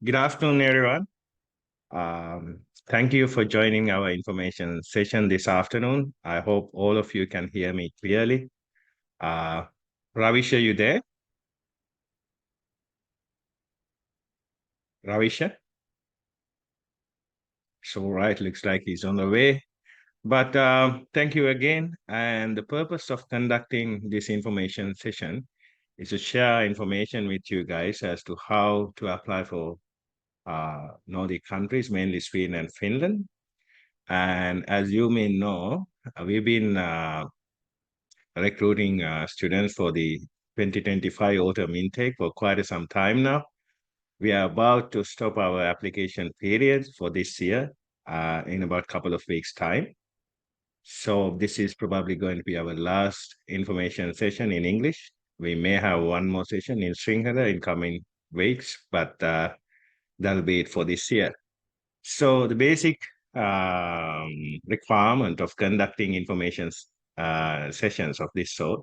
Good afternoon, everyone. Thank you for joining our information session this afternoon. I hope all of you can hear me clearly. Uh, Ravish, are you there? Ravisha? So, right, looks like he's on the way. But thank you again. And the purpose of conducting this information session is to share information with you guys as to how to apply for Nordic countries, mainly Sweden and Finland. And as you may know, we've been recruiting students for the 2025 autumn intake for quite some time now. We are about to stop our application period for this year in about a couple of weeks' time. So this is probably going to be our last information session in English. We may have one more session in Sinhala in coming weeks, but that'll be it for this year. So the basic requirement of conducting information sessions of this sort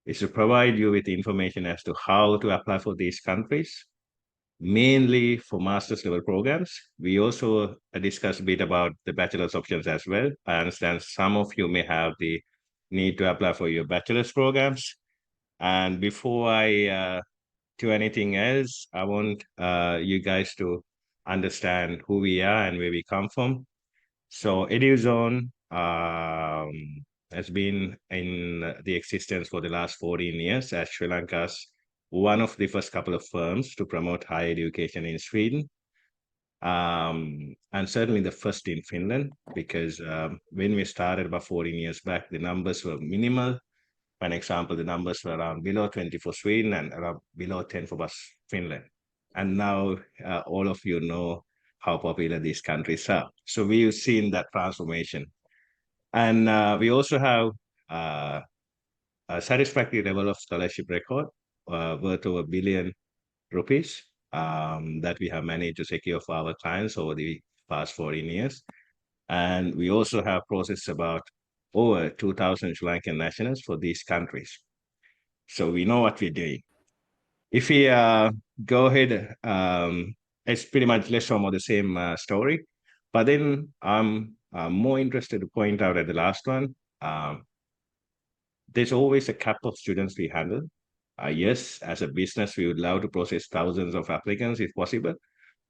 is to provide you with information as to how to apply for these countries, mainly for master's level programs. We also discussed a bit about the bachelor's options as well. I understand some of you may have the need to apply for your bachelor's programs. And before I do anything else, I want you guys to understand who we are and where we come from. So Eduzone has been in the existence for the last 14 years as Sri Lanka's one of the first couple of firms to promote higher education in Sweden. And certainly the first in Finland, because when we started about 14 years back, the numbers were minimal. For an example, the numbers were around below 20 for Sweden and around below 10 for Finland. And now all of you know how popular these countries are. So we've seen that transformation. And we also have a satisfactory level of scholarship record worth over ₹1 billion that we have managed to secure for our clients over the past 14 years. And we also have processed about over 2,000 Sri Lankan nationals for these countries. So we know what we're doing. If we go ahead, it's pretty much less or more the same story. But then I'm more interested to point out at the last one. There's always a cap of students we handle. Yes, as a business, we would love to process thousands of applicants if possible.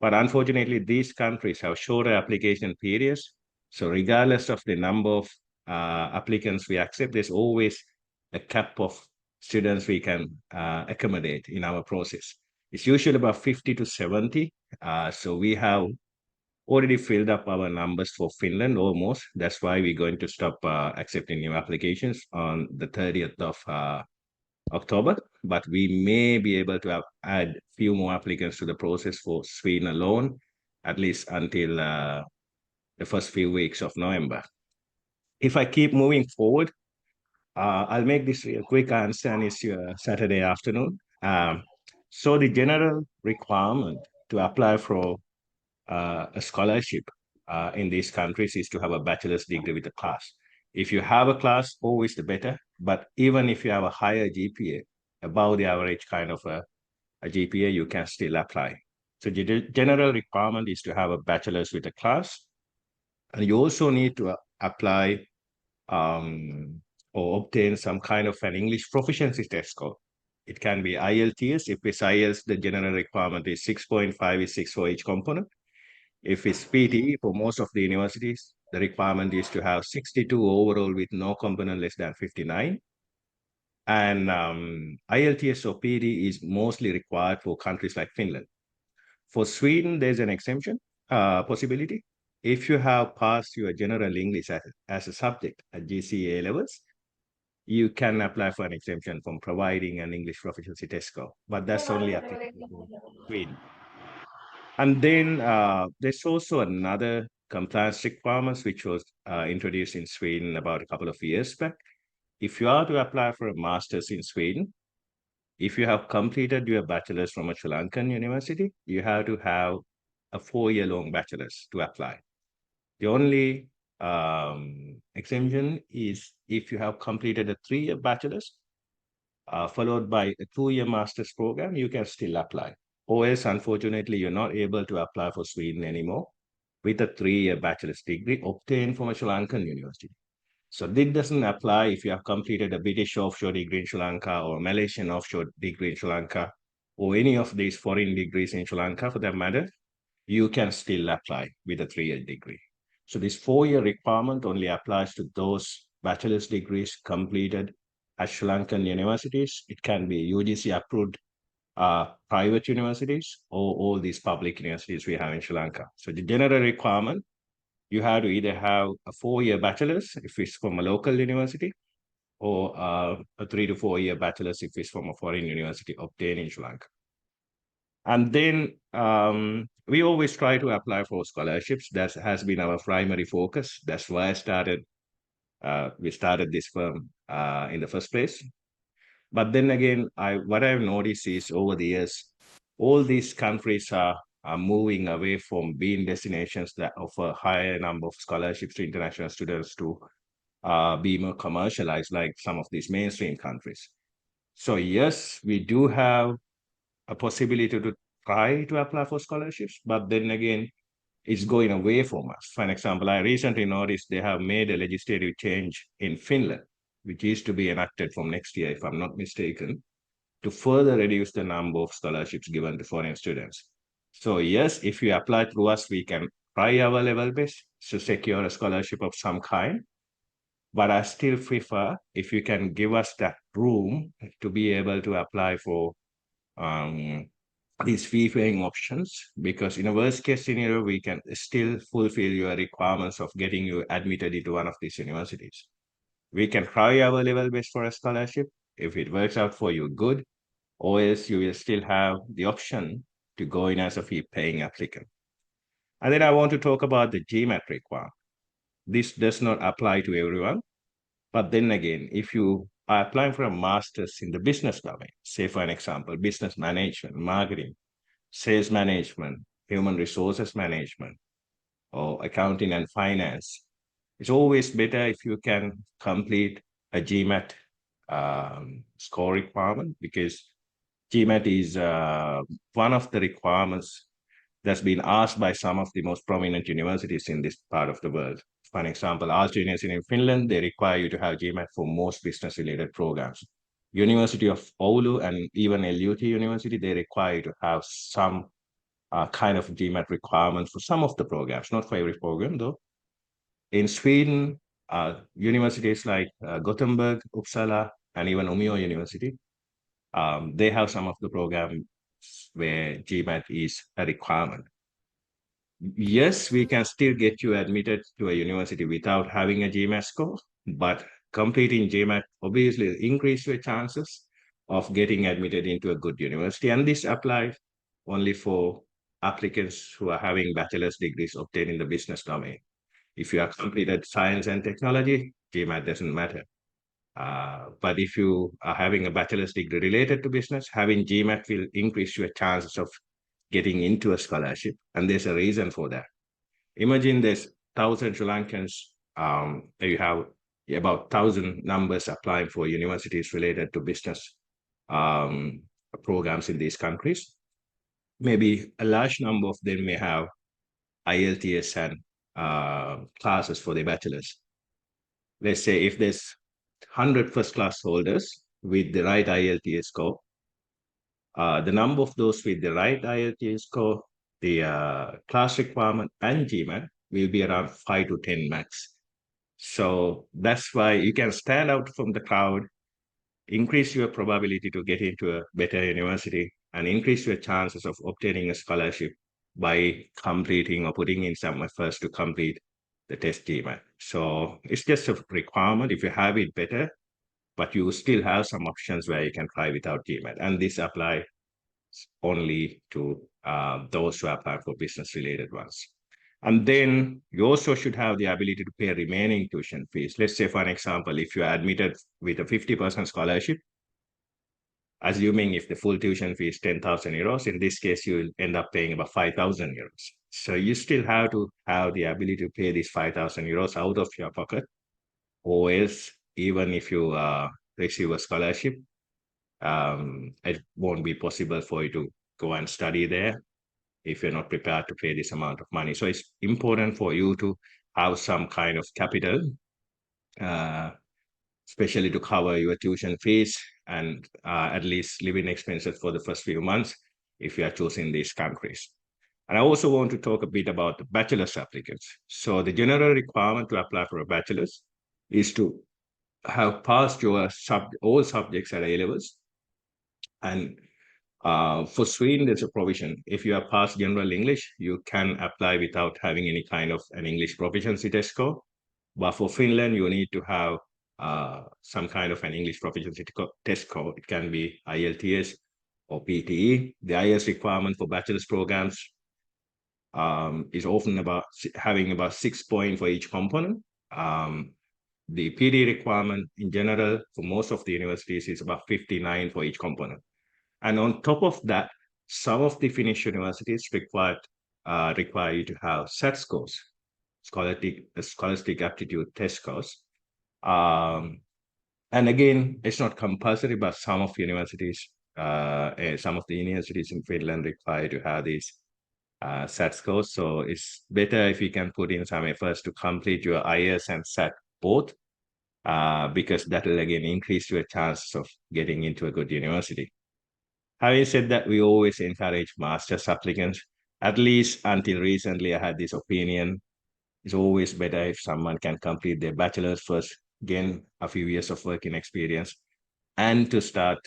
But unfortunately, these countries have shorter application periods. So regardless of the number of applicants we accept, there's always a cap of students we can accommodate in our process. It's usually about 50 to 70. So we have already filled up our numbers for Finland almost. That's why we're going to stop accepting new applications on the 30th of October, but we may be able to add a few more applicants to the process for Sweden alone, at least until the first few weeks of November. If I keep moving forward, I'll make this real quick. I understand it's your Saturday afternoon. So the general requirement to apply for a scholarship in these countries is to have a bachelor's degree with a class. If you have a class, always the better. But even if you have a higher GPA, above the average kind of a GPA, you can still apply. So the general requirement is to have a bachelor's with a class. And you also need to apply or obtain some kind of an English proficiency test score. It can be IELTS. If it's IELTS, the general requirement is 6.5 is 6 for each component. If it's PTE, for most of the universities, the requirement is to have 62 overall with no component less than 59. And IELTS or PTE is mostly required for countries like Finland. For Sweden, there's an exemption possibility. If you have passed your general English as a subject at GCA levels, you can apply for an exemption from providing an English proficiency test score, but that's only applicable to Sweden. And then there's also another compliance requirements which was introduced in Sweden about a couple of years back. If you are to apply for a master's in Sweden, if you have completed your bachelor's from a Sri Lankan university, you have to have a 4-year long bachelor's to apply. The only exemption is if you have completed a 3-year bachelor's followed by a 2-year master's program, you can still apply. or else, unfortunately, you're not able to apply for Sweden anymore with a 3-year bachelor's degree obtained from a Sri Lankan university. So this doesn't apply if you have completed a British offshore degree in Sri Lanka or Malaysian offshore degree in Sri Lanka or any of these foreign degrees in Sri Lanka for that matter, you can still apply with a 3-year degree. So this 4-year requirement only applies to those bachelor's degrees completed at Sri Lankan universities. It can be UGC approved private universities or all these public universities we have in Sri Lanka. So the general requirement, you have to either have a 4-year bachelor's if it's from a local university or a 3 to 4-year bachelor's if it's from a foreign university obtained in Sri Lanka. And then we always try to apply for scholarships. That has been our primary focus. That's why we started this firm in the first place. But then again, what I've noticed is over the years, all these countries are moving away from being destinations that offer higher number of scholarships to international students to be more commercialized, like some of these mainstream countries. So yes, we do have a possibility to try to apply for scholarships, but then again, it's going away from us. For an example, I recently noticed they have made a legislative change in Finland, which is to be enacted from next year, if I'm not mistaken, to further reduce the number of scholarships given to foreign students. So yes, if you apply through us, we can try our level best to secure a scholarship of some kind. But I still prefer if you can give us that room to be able to apply for these fee-paying options, because in a worst-case scenario, we can still fulfill your requirements of getting you admitted into one of these universities. We can try our level best for a scholarship. If it works out for you, good. Or else you will still have the option to go in as a fee-paying applicant. And then I want to talk about the GMAT requirement. This does not apply to everyone. But then again, if you are applying for a master's in the business domain, say for an example, business management, marketing, sales management, human resources management, or accounting and finance, it's always better if you can complete a GMAT score requirement, because GMAT is one of the requirements that's been asked by some of the most prominent universities in this part of the world. For an example, Aalto University in Finland, they require you to have GMAT for most business-related programs. University of Oulu and even LUT University, they require you to have some kind of GMAT requirements for some of the programs, not for every program though. In Sweden, universities like Gothenburg, Uppsala, and even Umeå University, they have some of the programs where GMAT is a requirement. Yes, we can still get you admitted to a university without having a GMAT score, but completing GMAT obviously increase your chances of getting admitted into a good university. And this applies only for applicants who are having bachelor's degrees obtained in the business domain. If you have completed science and technology, GMAT doesn't matter. But if you are having a bachelor's degree related to business, having GMAT will increase your chances of getting into a scholarship. And there's a reason for that. Imagine there's 1,000 Sri Lankans, you have about 1,000 numbers applying for universities related to business programs in these countries. Maybe a large number of them may have IELTS and classes for their bachelor's. Let's say if there's 100 first class holders with the right IELTS score, the number of those with the right IELTS score, the class requirement and GMAT will be around 5 to 10 max. So that's why you can stand out from the crowd, increase your probability to get into a better university, and increase your chances of obtaining a scholarship by completing or putting in some efforts to complete the test GMAT. So it's just a requirement. If you have it, better, but you still have some options where you can try without GMAT. And this applies only to those who apply for business-related ones. And then you also should have the ability to pay remaining tuition fees. Let's say, for an example, if you are admitted with a 50% scholarship, assuming if the full tuition fee is 10,000 euros, in this case, you will end up paying about 5,000 euros. So you still have to have the ability to pay these 5,000 euros out of your pocket, or else even if you receive a scholarship, it won't be possible for you to go and study there if you're not prepared to pay this amount of money. So it's important for you to have some kind of capital, uh, especially to cover your tuition fees and at least living expenses for the first few months if you are choosing these countries. And I also want to talk a bit about the bachelor's applicants. So the general requirement to apply for a bachelor's is to have passed your all subjects at A-levels. And for Sweden, there's a provision. If you have passed general English, you can apply without having any kind of an English proficiency test score. But for Finland, you need to have some kind of an English proficiency test score. It can be IELTS or PTE. The IELTS requirement for bachelor's programs is often about having about 6 points for each component. The PD requirement in general for most of the universities is about 59 for each component. And on top of that, some of the Finnish universities require you to have SAT scores, scholastic aptitude test scores. And again, it's not compulsory, but some of the universities in Finland require to have these SAT scores. So it's better if you can put in some efforts to complete your IELTS and SAT both, because that will again increase your chances of getting into a good university. Having said that, we always encourage master's applicants. At least until recently, I had this opinion. It's always better if someone can complete their bachelor's first, gain a few years of working experience, and to start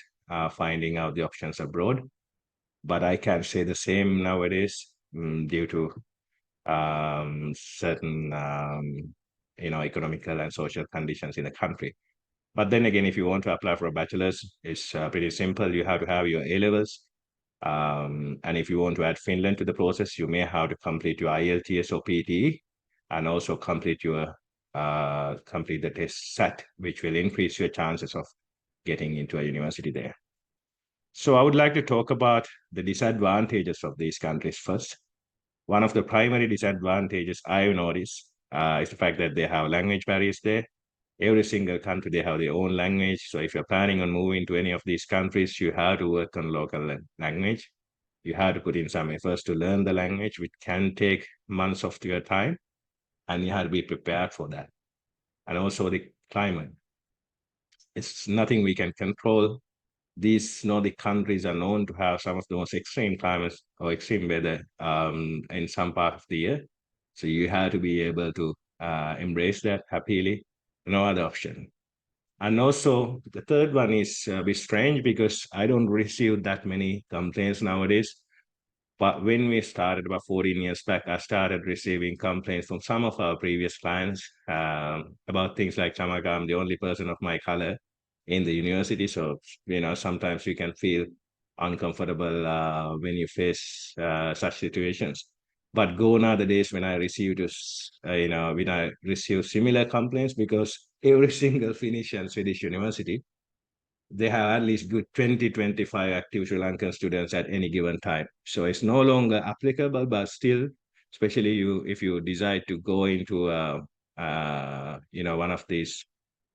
finding out the options abroad. But I can't say the same nowadays due to certain economical and social conditions in the country. But then again, if you want to apply for a bachelor's, it's pretty simple. You have to have your A-levels. And if you want to add Finland to the process, you may have to complete your IELTS or PTE and also complete the test SAT, which will increase your chances of getting into a university there. So I would like to talk about the disadvantages of these countries first. One of the primary disadvantages I notice is the fact that they have language barriers there. Every single country, they have their own language. So if you're planning on moving to any of these countries, you have to work on local language. You have to put in some efforts to learn the language, which can take months of your time. And you have to be prepared for that. And also the climate. It's nothing we can control. These Nordic countries are known to have some of the most extreme climates or extreme weather in some part of the year. So you have to be able to embrace that happily. No other option. And also, the third one is a bit strange because I don't receive that many complaints nowadays. But when we started about 14 years back, I started receiving complaints from some of our previous clients about things like, Chamaga, I'm the only person of my color in the university. So, sometimes you can feel uncomfortable when you face such situations. But gone are the days when I received similar complaints, because every single Finnish and Swedish university, they have at least good 20, 25 active Sri Lankan students at any given time. So it's no longer applicable, but still, especially if you decide to go into one of these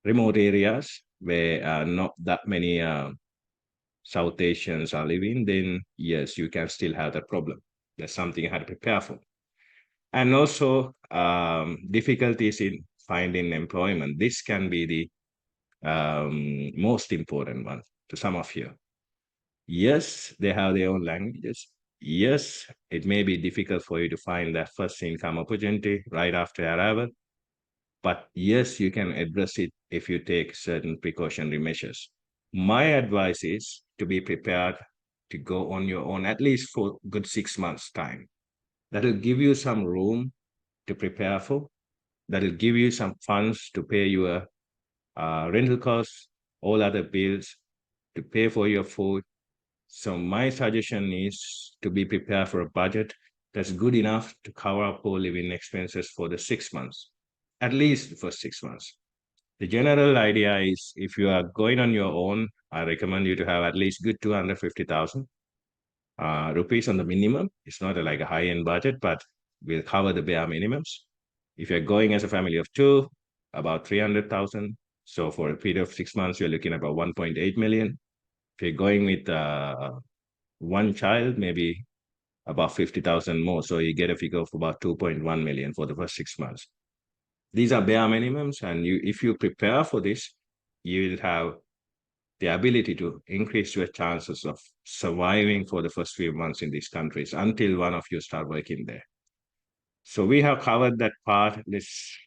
remote areas where not that many South Asians are living, then yes, you can still have that problem. That's something you have to prepare for. And also difficulties in finding employment. This can be the most important one to some of you. Yes, they have their own languages. Yes, it may be difficult for you to find that first income opportunity right after arrival. But yes, you can address it if you take certain precautionary measures. My advice is to be prepared to go on your own at least for a good 6 months' time. That will give you some room to prepare for. That will give you some funds to pay your rental costs, all other bills, to pay for your food. So my suggestion is to be prepared for a budget that's good enough to cover up all living expenses for the 6 months, at least for 6 months. The general idea is if you are going on your own, I recommend you to have at least good 250,000 rupees on the minimum. It's not like a high-end budget, but we'll cover the bare minimums. If you're going as a family of two, about 300,000. So for a period of 6 months, you're looking at about 1.8 million. If you're going with one child, maybe about 50,000 more. So you get a figure of about 2.1 million for the first 6 months. These are bare minimums, and if you prepare for this, you will have the ability to increase your chances of surviving for the first few months in these countries until one of you start working there. So we have covered that part. Let's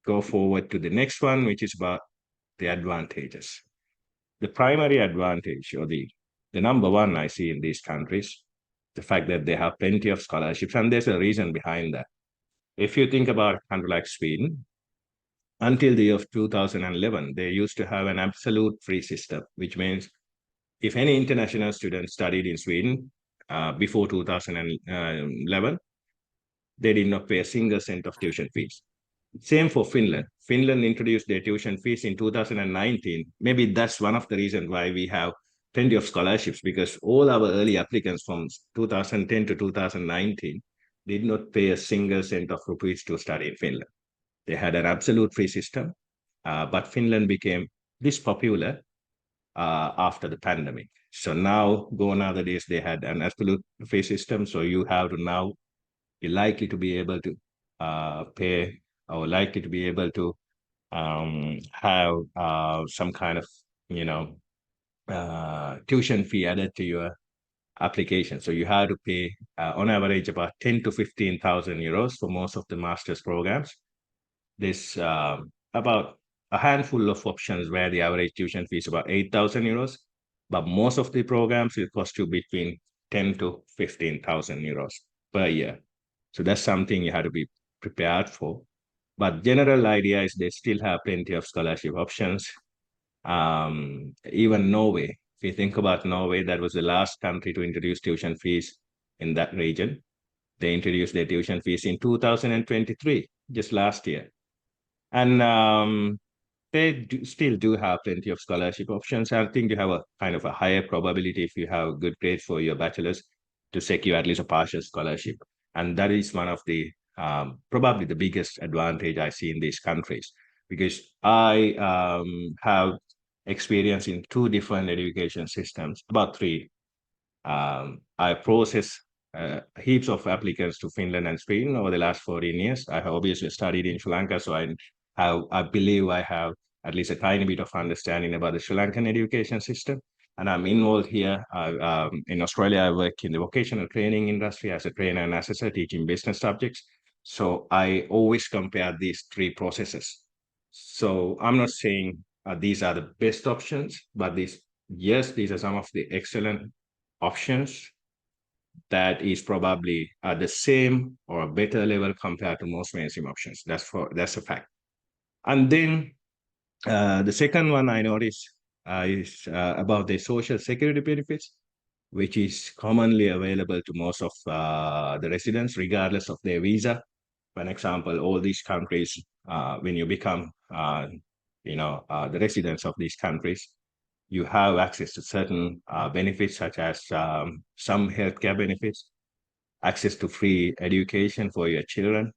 go forward to the next one, which is about the advantages. The primary advantage, or the number one I see in these countries, the fact that they have plenty of scholarships, and there's a reason behind that. If you think about a country like Sweden, until the year of 2011, they used to have an absolute free system, which means if any international student studied in Sweden before 2011, they did not pay a single cent of tuition fees. Same for Finland. Finland introduced their tuition fees in 2019. Maybe that's one of the reasons why we have plenty of scholarships, because all our early applicants from 2010 to 2019 did not pay a single cent of rupees to study in Finland. They had an absolute free system, but Finland became this popular after the pandemic. So now, gone are the days they had an absolute free system. So you have to now be likely to be able to pay, or likely to be able to have some kind of, tuition fee added to your application. So you have to pay on average about 10 to 15,000 euros for most of the master's programs. There's about a handful of options where the average tuition fee is about 8,000 euros, but most of the programs will cost you between 10 to 15,000 euros per year. So that's something you have to be prepared for. But general idea is they still have plenty of scholarship options. Even Norway, if you think about Norway, that was the last country to introduce tuition fees in that region. They introduced their tuition fees in 2023, just last year. And they still do have plenty of scholarship options. I think you have a kind of a higher probability if you have good grades for your bachelor's to secure at least a partial scholarship. And that is one of the probably the biggest advantage I see in these countries, because I have experience in two different education systems, about three. I process heaps of applicants to Finland and Sweden over the last 14 years. I have obviously studied in Sri Lanka, so I believe I have at least a tiny bit of understanding about the Sri Lankan education system. And I'm involved here. In Australia, I work in the vocational training industry as a trainer and assessor teaching business subjects. So I always compare these three processes. So I'm not saying these are the best options, but yes, these are some of the excellent options that is probably at the same or a better level compared to most mainstream options. That's a fact. And then the second one I noticed is about the social security benefits, which is commonly available to most of the residents, regardless of their visa. For example, all these countries, when you become, the residents of these countries, you have access to certain benefits, such as some healthcare benefits, access to free education for your children.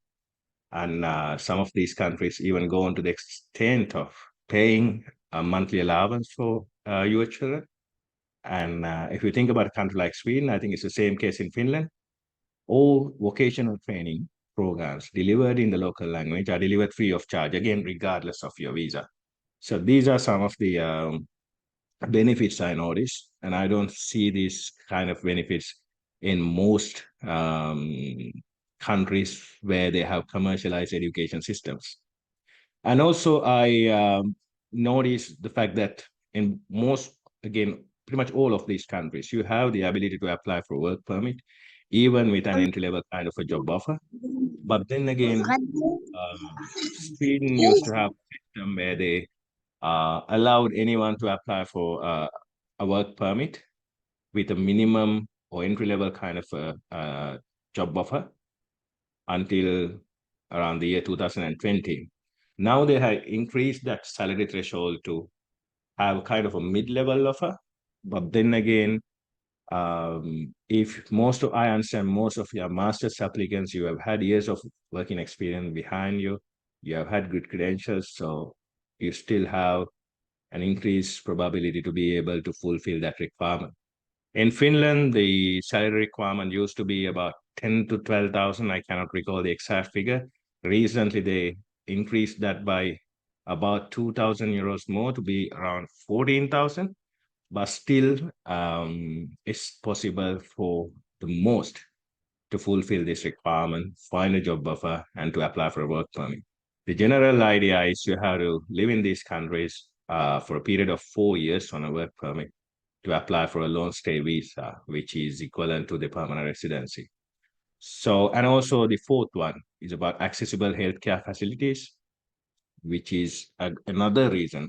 And some of these countries even go on to the extent of paying a monthly allowance for your children. And if you think about a country like Sweden, I think it's the same case in Finland. All vocational training programs delivered in the local language are delivered free of charge, again, regardless of your visa. So these are some of the benefits I notice, and I don't see these kind of benefits in most countries where they have commercialized education systems. And also, I notice the fact that in most, again, pretty much all of these countries, you have the ability to apply for a work permit, even with an entry-level kind of a job offer. But then again, Sweden used to have a system where they allowed anyone to apply for a work permit with a minimum or entry-level kind of a job offer until around the year 2020. Now they have increased that salary threshold to have kind of a mid-level offer. But then again, if I understand most of your master's applicants, you have had years of working experience behind you, you have had good credentials, so you still have an increased probability to be able to fulfill that requirement. In Finland, the salary requirement used to be about 10 to 12,000. I cannot recall the exact figure. Recently, they increased that by about 2,000 euros more to be around 14,000. But still, it's possible for the most to fulfill this requirement, find a job offer, and to apply for a work permit. The general idea is you have to live in these countries for a period of 4 years on a work permit to apply for a long stay visa, which is equivalent to the permanent residency. So, and also the fourth one is about accessible healthcare facilities, which is another reason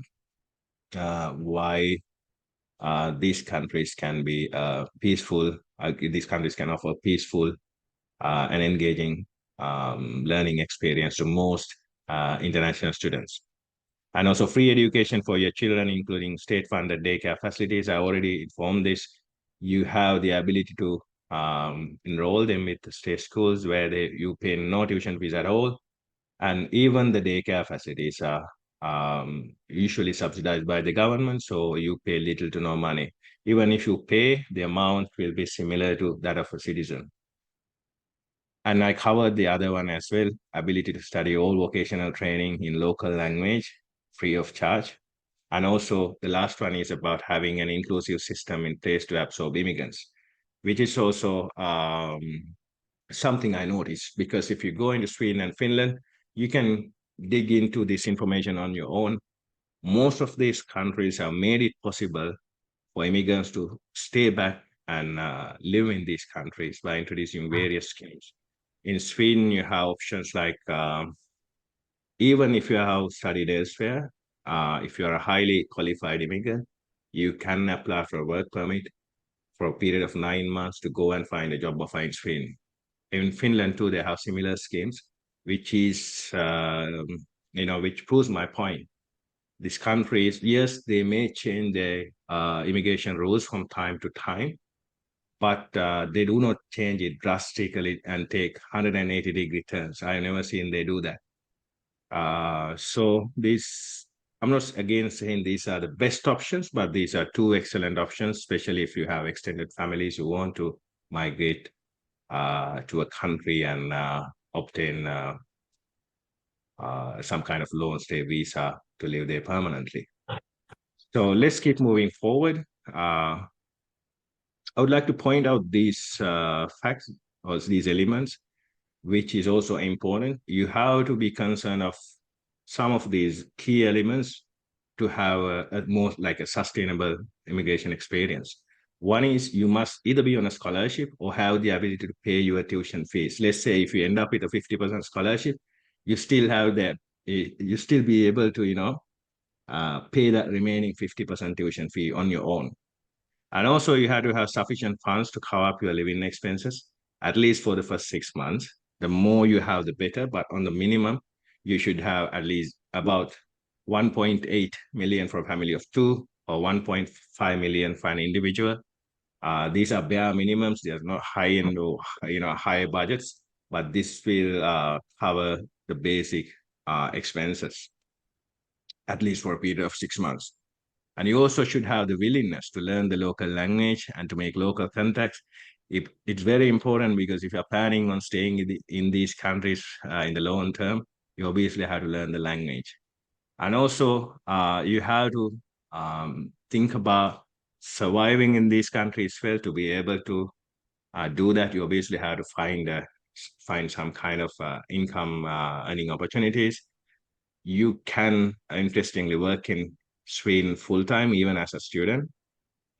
why these countries can be peaceful. These countries can offer peaceful and engaging learning experience to most international students. And also free education for your children, including state-funded daycare facilities. I already informed this. You have the ability to enroll them with the state schools where you pay no tuition fees at all. And even the daycare facilities are usually subsidized by the government, so you pay little to no money. Even if you pay, the amount will be similar to that of a citizen. And I covered the other one as well, ability to study all vocational training in local language, free of charge. And also the last one is about having an inclusive system in place to absorb immigrants, which is also something I noticed, because if you go into Sweden and Finland, you can dig into this information on your own. Most of these countries have made it possible for immigrants to stay back and live in these countries by introducing various schemes. In Sweden, you have options like even if you have studied elsewhere, if you are a highly qualified immigrant, you can apply for a work permit for a period of 9 months to go and find a job offer in Sweden. In Finland too, they have similar schemes, which is, which proves my point. These countries, yes, they may change their immigration rules from time to time, but they do not change it drastically and take 180-degree turns. I've never seen they do that. So these, I'm not again saying these are the best options, but these are two excellent options, especially if you have extended families who want to migrate to a country and obtain some kind of loan stay visa to live there permanently. So let's keep moving forward. I would like to point out these facts or these elements, which is also important. You have to be concerned of some of these key elements to have a more like a sustainable immigration experience. One is you must either be on a scholarship or have the ability to pay your tuition fees. Let's say if you end up with a 50% scholarship, you still have that, you still be able to, pay that remaining 50% tuition fee on your own. And also you have to have sufficient funds to cover up your living expenses, at least for the first 6 months. The more you have, the better, but on the minimum, you should have at least about 1.8 million for a family of two or 1.5 million for an individual. These are bare minimums. There's not high-end or high budgets, but this will cover the basic expenses, at least for a period of 6 months. And you also should have the willingness to learn the local language and to make local contacts. It's very important because if you're planning on staying in these countries in the long term, you obviously have to learn the language. And also, you have to think about surviving in these countries well. To be able to do that, you obviously have to find some kind of income earning opportunities. You can, interestingly, work in Sweden full-time, even as a student.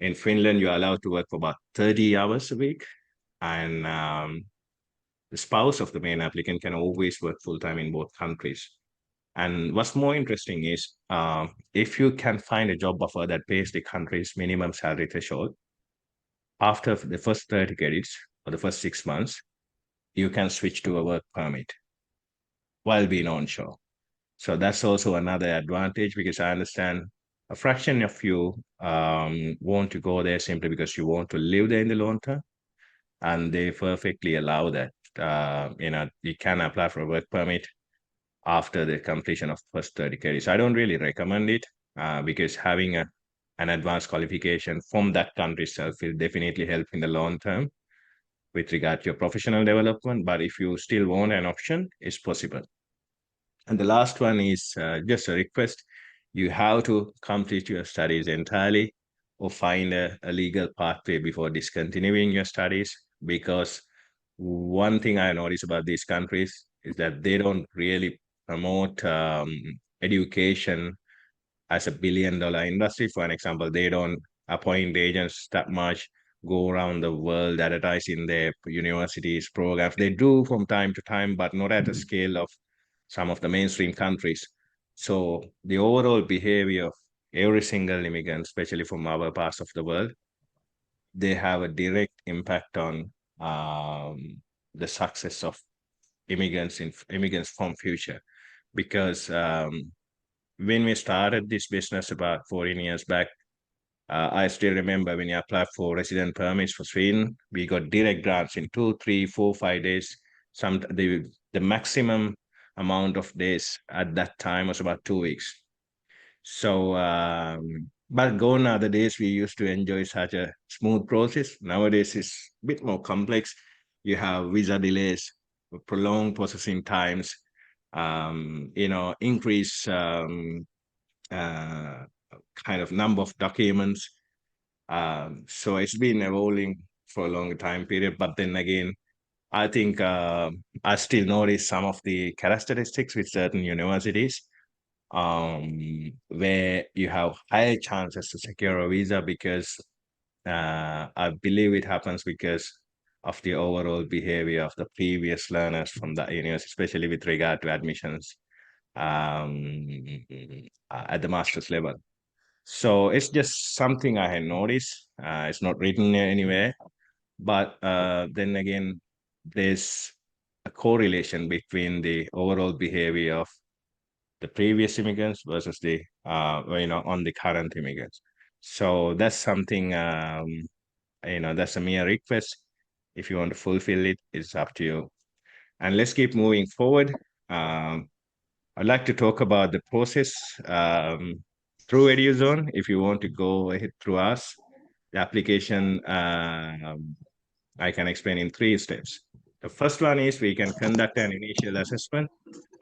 In Finland, you're allowed to work for about 30 hours a week. And the spouse of the main applicant can always work full-time in both countries. And what's more interesting is if you can find a job offer that pays the country's minimum salary threshold, after the first 30 credits or the first 6 months, you can switch to a work permit while being onshore. So that's also another advantage, because I understand a fraction of you want to go there simply because you want to live there in the long term, and they perfectly allow that. You can apply for a work permit after the completion of first 30 credits. I don't really recommend it because having an advanced qualification from that country itself will definitely help in the long term with regard to your professional development. But if you still want an option, it's possible. And the last one is just a request. You have to complete your studies entirely or find a legal pathway before discontinuing your studies. Because one thing I notice about these countries is that they don't really promote education as a billion-dollar industry. For an example, they don't appoint agents that much, go around the world advertising their universities programs. They do from time to time, but not at a scale of some of the mainstream countries. So the overall behavior of every single immigrant, especially from our parts of the world, they have a direct impact on the success of immigrants from future. Because when we started this business about 14 years back, I still remember when you apply for resident permits for Sweden, we got direct grants in 2, 3, 4, 5 days. The maximum amount of days at that time was about 2 weeks. So, but gone are the days we used to enjoy such a smooth process. Nowadays, it's a bit more complex. You have visa delays, prolonged processing times, increase uh, kind of number of documents. So it's been evolving for a long time period. But then again, I think I still notice some of the characteristics with certain universities where you have higher chances to secure a visa because I believe it happens because of the overall behavior of the previous learners from the university, especially with regard to admissions at the master's level. So it's just something I had noticed. It's not written anywhere, but then again, there's a correlation between the overall behavior of the previous immigrants versus the on the current immigrants. So that's something that's a mere request. If you want to fulfill it, it's up to you. And let's keep moving forward. I'd like to talk about the process through Eduzone. If you want to go ahead through us, the application I can explain in 3 steps. The first one is we can conduct an initial assessment,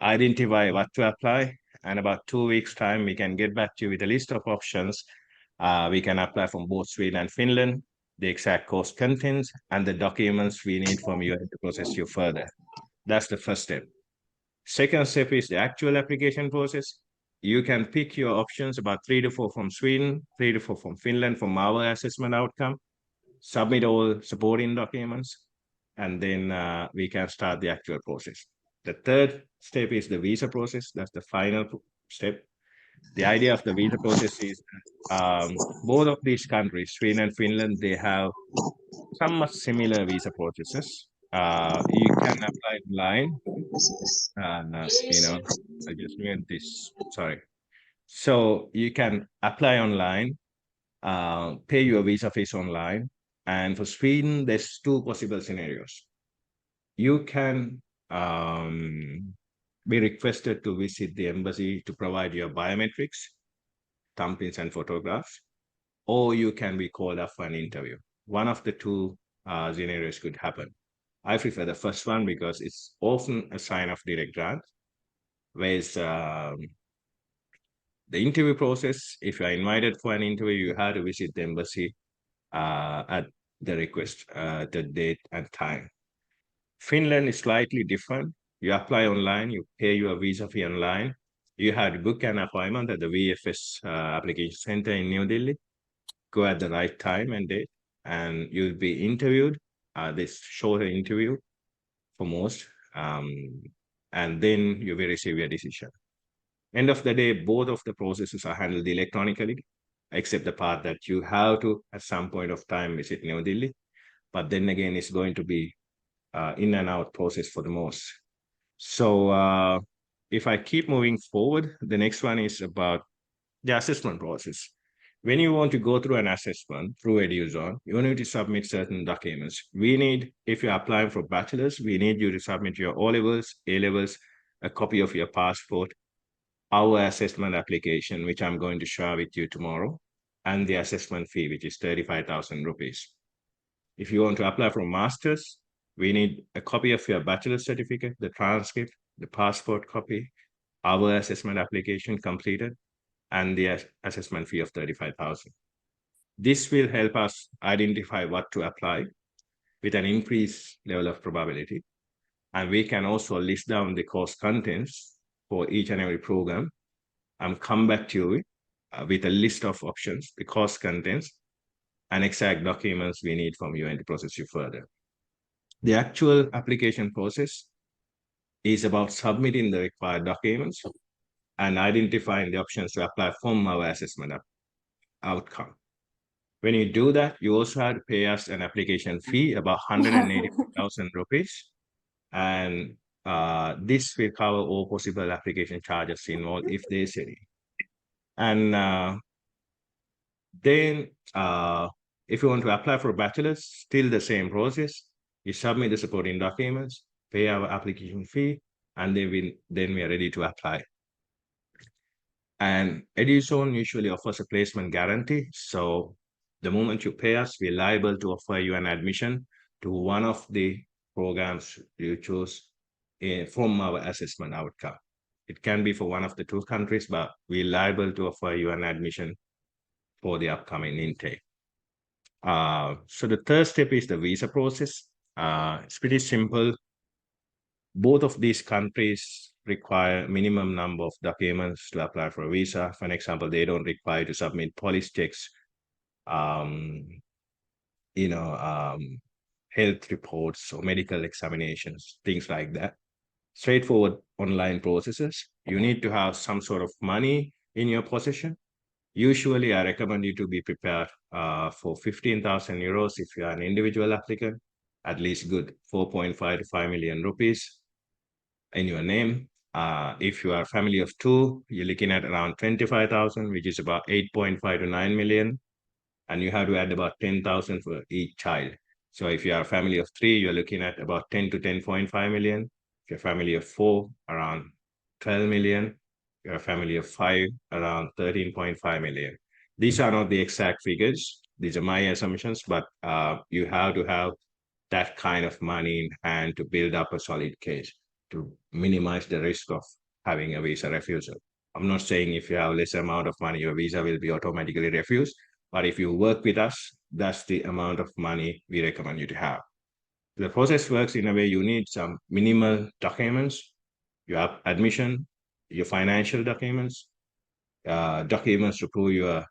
identify what to apply, and about 2 weeks' time, we can get back to you with a list of options. We can apply from both Sweden and Finland, the exact course contents, and the documents we need from you to process you further. That's the first step. Second step is the actual application process. You can pick your options, about 3 to 4 from Sweden, 3 to 4 from Finland from our assessment outcome, submit all supporting documents, and then we can start the actual process. The third step is the visa process. That's the final step. The idea of the visa process is both of these countries, Sweden and Finland, they have somewhat similar visa processes. You can apply online. I just made this, sorry. So you can apply online, pay your visa fees online. And for Sweden, there's 2 possible scenarios. You can be requested to visit the embassy to provide your biometrics, thumbprints, and photographs, or you can be called up for an interview. One of the 2 scenarios could happen. I prefer the first one because it's often a sign of direct grant, whereas the interview process, if you are invited for an interview, you have to visit the embassy at the request, the date and time. Finland is slightly different. You apply online, you pay your visa fee online. You have to book an appointment at the VFS application center in New Delhi. Go at the right time and date, and you'll be interviewed. This shorter interview for most, and then you will receive your decision. End of the day, both of the processes are handled electronically, except the part that you have to, at some point of time, visit New Delhi. But then again, it's going to be in and out process for the most. So if I keep moving forward, the next one is about the assessment process. When you want to go through an assessment through Eduzone, you need to submit certain documents. If you're applying for bachelor's, we need you to submit your O-levels, A-levels, a copy of your passport, our assessment application, which I'm going to share with you tomorrow, and the assessment fee, which is 35,000 rupees. If you want to apply for a master's, we need a copy of your bachelor's certificate, the transcript, the passport copy, our assessment application completed, and the assessment fee of 35,000. This will help us identify what to apply with an increased level of probability. And we can also list down the course contents for each and every program and come back to you with a list of options, the course contents, and exact documents we need from you and to process you further. The actual application process is about submitting the required documents and identifying the options to apply from our assessment outcome. When you do that, you also have to pay us an application fee, about 180,000 rupees. And this will cover all possible application charges involved if there's any. And then if you want to apply for a bachelor's, still the same process. You submit the supporting documents, pay our application fee, and then we are ready to apply. And Eduzone usually offers a placement guarantee. So the moment you pay us, we're liable to offer you an admission to one of the programs you choose from our assessment outcome. It can be for one of the two countries, but we're liable to offer you an admission for the upcoming intake. So the third step is the visa process. It's pretty simple. Both of these countries require minimum number of documents to apply for a visa. For example, they don't require to submit police checks, health reports or medical examinations, things like that. Straightforward online processes. You need to have some sort of money in your possession. Usually, I recommend you to be prepared for 15,000 euros if you are an individual applicant, at least good 4.5 to 5 million rupees in your name. If you are a family of two, you're looking at around 25,000, which is about 8.5 to 9 million. And you have to add about 10,000 for each child. So if you are a family of three, you're looking at about 10 to 10.5 million. If you're a family of four, around 12 million. If you're a family of five, around 13.5 million. These are not the exact figures. These are my assumptions, but you have to have that kind of money in hand to build up a solid case to minimize the risk of having a visa refusal. I'm not saying if you have less amount of money, your visa will be automatically refused. But if you work with us, that's the amount of money we recommend you to have. The process works in a way you need some minimal documents, your admission, your financial documents, documents to prove your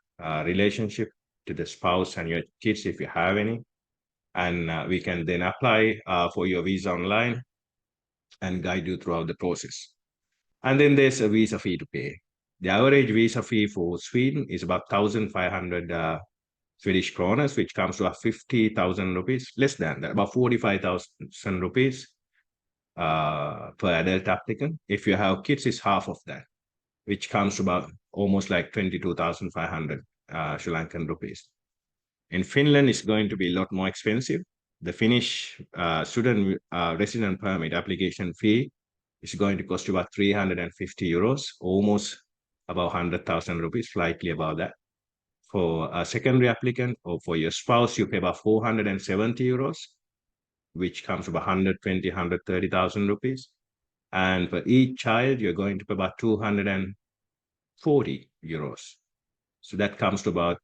relationship to the spouse and your kids if you have any. And we can then apply for your visa online and guide you throughout the process. And then there's a visa fee to pay. The average visa fee for Sweden is about 1,500 Swedish kronas, which comes to 50,000 rupees, less than that, about 45,000 rupees per adult applicant. If you have kids, it's half of that, which comes to about almost like 22,500 Sri Lankan rupees. In Finland, it's going to be a lot more expensive. The Finnish student resident permit application fee is going to cost you about 350 euros, almost about 100,000 rupees, slightly above that. For a secondary applicant or for your spouse, you pay about 470 euros, which comes to about 120, 130,000 rupees. And for each child, you're going to pay about 240 euros. So that comes to about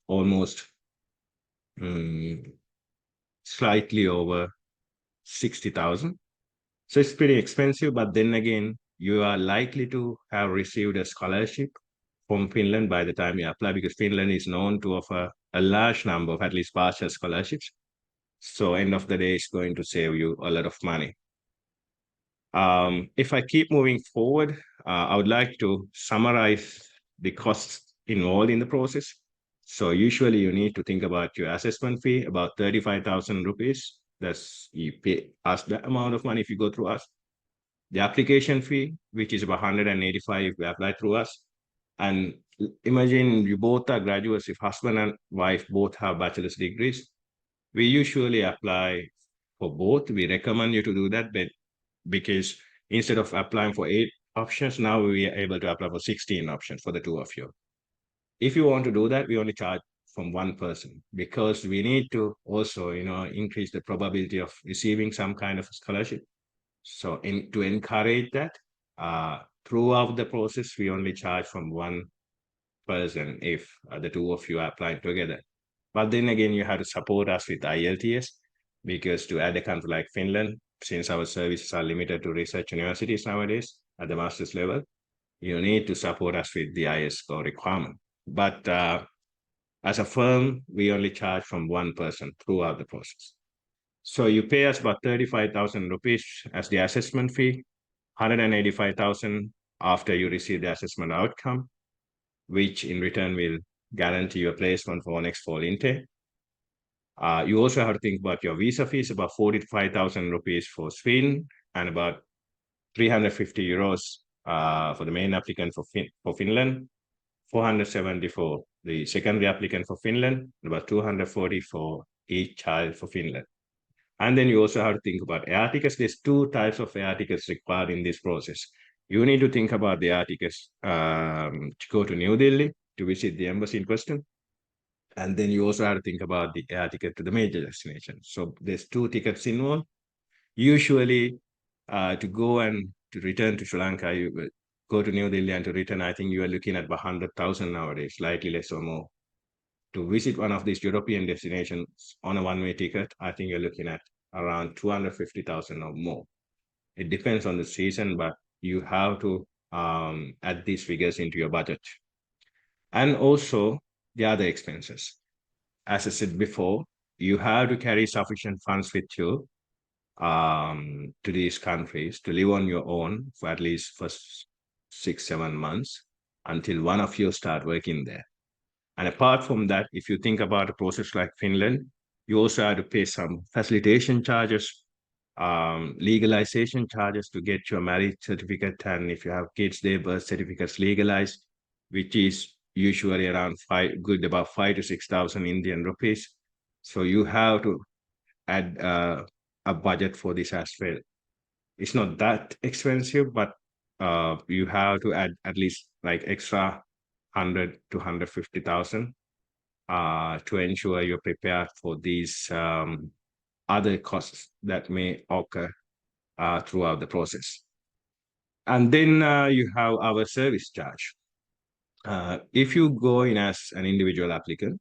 almost slightly over 60,000. So it's pretty expensive, but then again, you are likely to have received a scholarship from Finland by the time you apply, because Finland is known to offer a large number of at least partial scholarships. So end of the day, it's going to save you a lot of money. If I keep moving forward, I would like to summarize the costs involved in the process. So usually you need to think about your assessment fee, about 35,000 rupees. That's you pay us that amount of money if you go through us. The application fee, which is about 185 if you apply through us. And imagine you both are graduates, if husband and wife both have bachelor's degrees. We usually apply for both. We recommend you to do that, but because instead of applying for 8 options, now we are able to apply for 16 options for the two of you. If you want to do that, we only charge from one person because we need to also, increase the probability of receiving some kind of scholarship. So to encourage that, throughout the process, we only charge from one person if the two of you are applying together. But then again, you have to support us with IELTS because to add a country like Finland, since our services are limited to research universities nowadays at the master's level, you need to support us with the IELTS score requirement. But as a firm, we only charge from one person throughout the process. So you pay us about 35,000 rupees as the assessment fee, 185,000 after you receive the assessment outcome, which in return will guarantee your placement for next fall intake. You also have to think about your visa fees, about 45,000 rupees for Sweden and about 350 euros for the main applicant for Finland, 470 for the secondary applicant for Finland, and about 240 for each child for Finland. And then you also have to think about air tickets. There's two types of air tickets required in this process. You need to think about the air tickets to go to New Delhi to visit the embassy in question. And then you also have to think about the air ticket to the major destination. So there's two tickets involved. Usually, to go and to return to Sri Lanka, you go to New Delhi and to return, I think you are looking at about 100,000 nowadays, slightly less or more. To visit one of these European destinations on a one-way ticket, I think you're looking at around 250,000 or more. It depends on the season, but you have to add these figures into your budget. And also the other expenses. As I said before, you have to carry sufficient funds with you to these countries to live on your own for at least for 6-7 months until one of you start working there. And apart from that, if you think about a process like Finland, you also have to pay some facilitation charges, legalization charges to get your marriage certificate, and if you have kids, their birth certificates legalized, which is usually around about 5,000 to 6,000 Indian rupees. So you have to add a budget for this as well. It's not that expensive, but you have to add at least like extra 100 to 150,000 to ensure you're prepared for these other costs that may occur throughout the process. And then you have our service charge. If you go in as an individual applicant,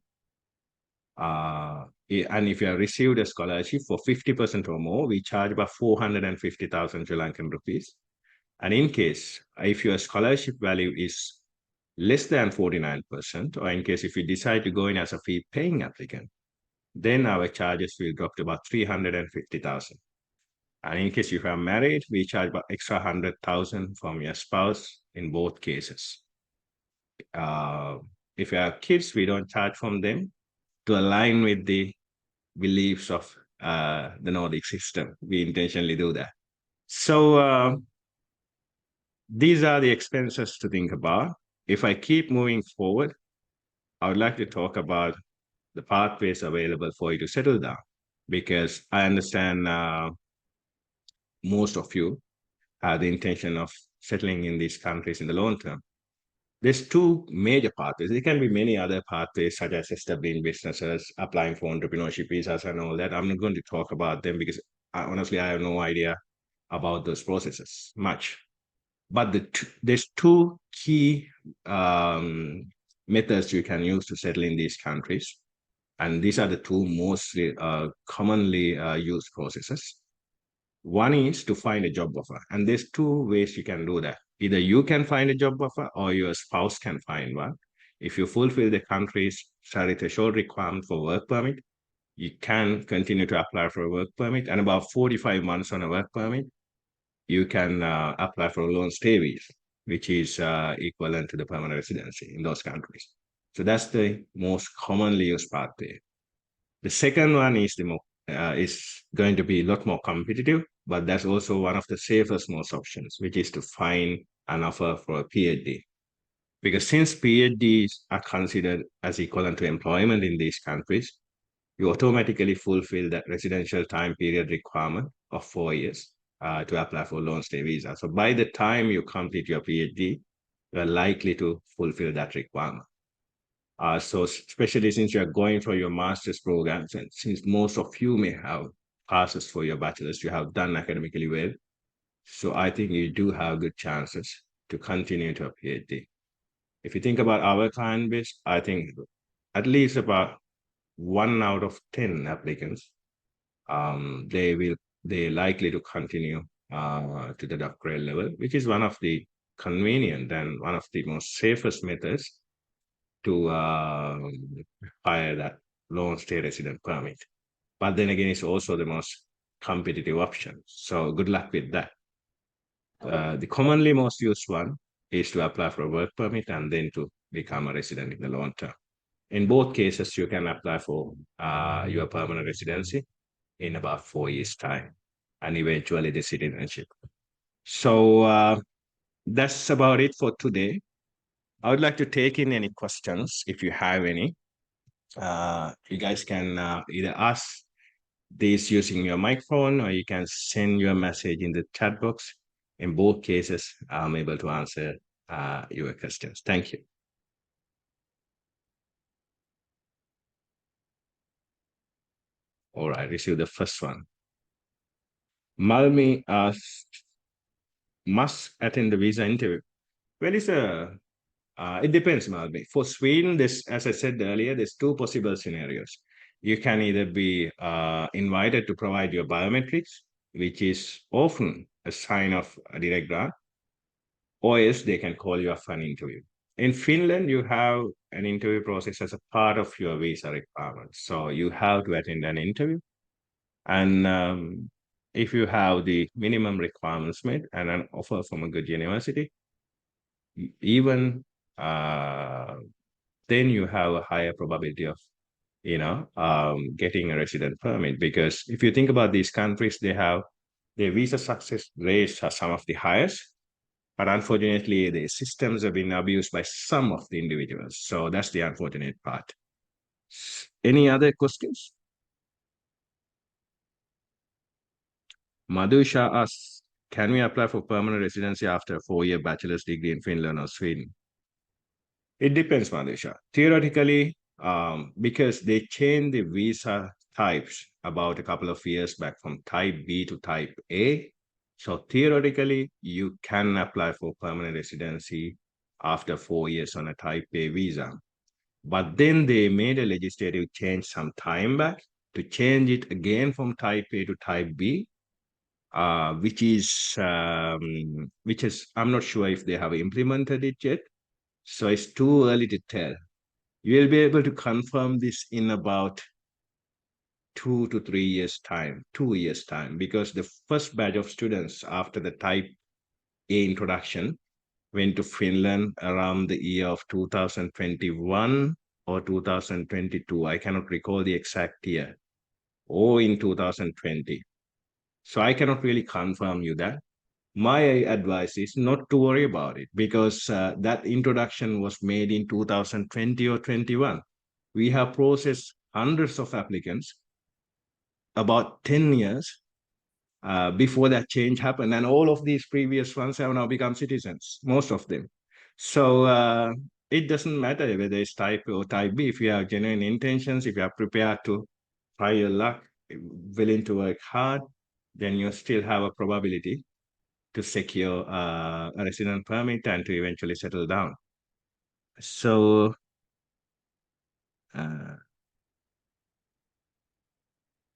and if you have received a scholarship for 50% or more, we charge about 450,000 Sri Lankan rupees. And in case, if your scholarship value is less than 49%, or in case if you decide to go in as a fee-paying applicant, then our charges will drop to about 350,000. And in case you are married, we charge about extra 100,000 from your spouse in both cases. If you have kids, we don't charge from them to align with the beliefs of the Nordic system. We intentionally do that. So these are the expenses to think about. If I keep moving forward, I would like to talk about the pathways available for you to settle down, because I understand most of you have the intention of settling in these countries in the long term. There's two major pathways. There can be many other pathways, such as establishing businesses, applying for entrepreneurship visas, and all that. I'm not going to talk about them because honestly, I have no idea about those processes much. But there's two key methods you can use to settle in these countries. And these are the two most commonly used processes. One is to find a job offer. And there's two ways you can do that. Either you can find a job offer or your spouse can find one. If you fulfill the country's threshold requirement for work permit, you can continue to apply for a work permit. And about 45 months on a work permit, you can apply for a loan stay visa, which is equivalent to the permanent residency in those countries. So that's the most commonly used pathway. The second one is going to be a lot more competitive, but that's also one of the safest most options, which is to find an offer for a PhD. Because since PhDs are considered as equivalent to employment in these countries, you automatically fulfill that residential time period requirement of 4 years to apply for loan stay visa. So by the time you complete your PhD, you're likely to fulfill that requirement. So especially since you are going for your master's programs, and since most of you may have passes for your bachelor's, you have done academically well. So I think you do have good chances to continue to a PhD. If you think about our client base, I think at least about 1 out of 10 applicants, they're likely to continue to the doctoral level, which is one of the convenient and one of the most safest methods to hire that long stay resident permit. But then again, it's also the most competitive option. So good luck with that. The commonly most used one is to apply for a work permit and then to become a resident in the long term. In both cases, you can apply for your permanent residency in about 4 years' time and eventually the citizenship. So that's about it for today. I would like to take in any questions if you have any. You guys can either ask this using your microphone or you can send your message in the chat box. In both cases, I'm able to answer your questions. Thank you. All right, receive the first one. Malmi asks, must attend the visa interview. Well, it depends, Malmi. For Sweden, as I said earlier, there's two possible scenarios. You can either be invited to provide your biometrics, which is often a sign of a direct grant, or else they can call you up for an interview. In Finland, you have an interview process as a part of your visa requirements. So you have to attend an interview. And if you have the minimum requirements met and an offer from a good university, even then you have a higher probability of getting a resident permit. Because if you think about these countries, they have their visa success rates are some of the highest, but unfortunately, the systems have been abused by some of the individuals. So that's the unfortunate part. Any other questions? Madhusha asks, can we apply for permanent residency after a 4-year bachelor's degree in Finland or Sweden? It depends, Madhusha. Theoretically, because they changed the visa types about a couple of years back from type B to type A. So theoretically, you can apply for permanent residency after 4 years on a type A visa. But then they made a legislative change some time back to change it again from type A to type B, which is I'm not sure if they have implemented it yet. So it's too early to tell. You will be able to confirm this in about 2 to 3 years' time, 2 years' time, because the first batch of students after the type A introduction went to Finland around the year of 2021 or 2022. I cannot recall the exact year, or in 2020. So I cannot really confirm you that. My advice is not to worry about it because that introduction was made in 2020 or 21. We have processed hundreds of applicants about 10 years before that change happened. And all of these previous ones have now become citizens, most of them. So it doesn't matter whether it's type A or type B. If you have genuine intentions, if you are prepared to try your luck, willing to work hard, then you still have a probability to secure a resident permit and to eventually settle down. So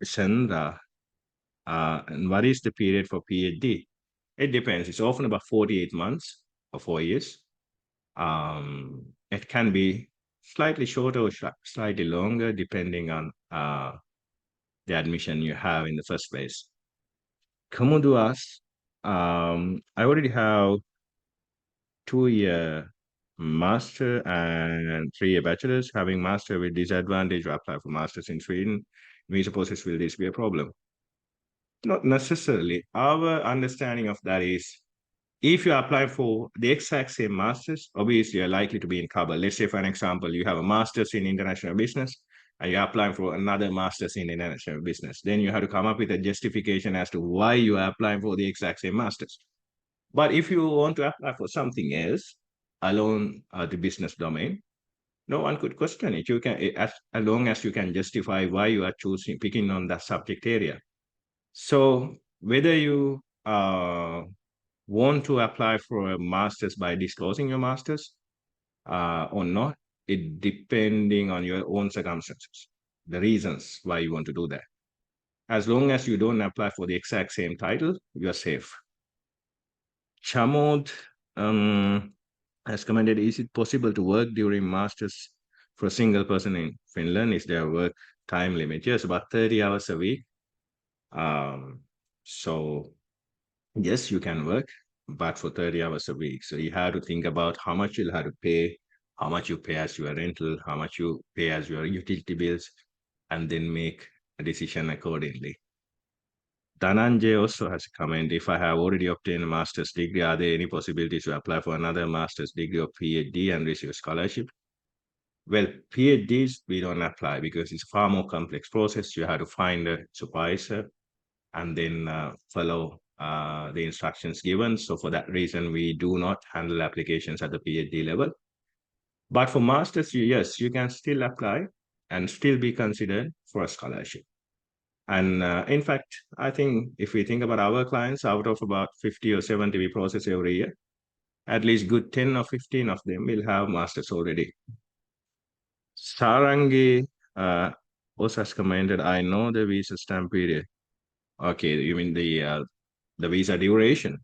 Sandra, and what is the period for PhD? It depends. It's often about 48 months or 4 years. It can be slightly shorter or slightly longer, depending on the admission you have in the first place. Kamudu asks, I already have 2-year master and 3-year bachelor's. Having master with disadvantage to apply for masters in Sweden, visa process, will this be a problem? Not necessarily. Our understanding of that is if you apply for the exact same masters, obviously you're likely to be in trouble. Let's say, for an example, you have a master's in international business and you're applying for another master's in international business. Then you have to come up with a justification as to why you are applying for the exact same masters. But if you want to apply for something else along the business domain, No one could question it. You can, as long as you can justify why you are choosing, picking on that subject area. So whether you want to apply for a master's by disclosing your master's or not, it depending on your own circumstances, the reasons why you want to do that. As long as you don't apply for the exact same title, you're safe. Chamod has commented, is it possible to work during master's for a single person in Finland? Is there a work time limit? Yes, about 30 hours a week. So yes, you can work, but for 30 hours a week. So you have to think about how much you'll have to pay, how much you pay as your rental, how much you pay as your utility bills, and then make a decision accordingly. Dhananjay also has a comment. If I have already obtained a master's degree, are there any possibilities to apply for another master's degree or PhD and receive a scholarship? Well, PhDs, we don't apply because it's a far more complex process. You have to find a supervisor and then follow the instructions given. So for that reason, we do not handle applications at the PhD level. But for masters, yes, you can still apply and still be considered for a scholarship. And in fact, I think if we think about our clients, out of about 50 or 70 we process every year, at least good 10 or 15 of them will have masters already. Sarangi also has commented, I know the visa stamp period. Okay, you mean the visa duration?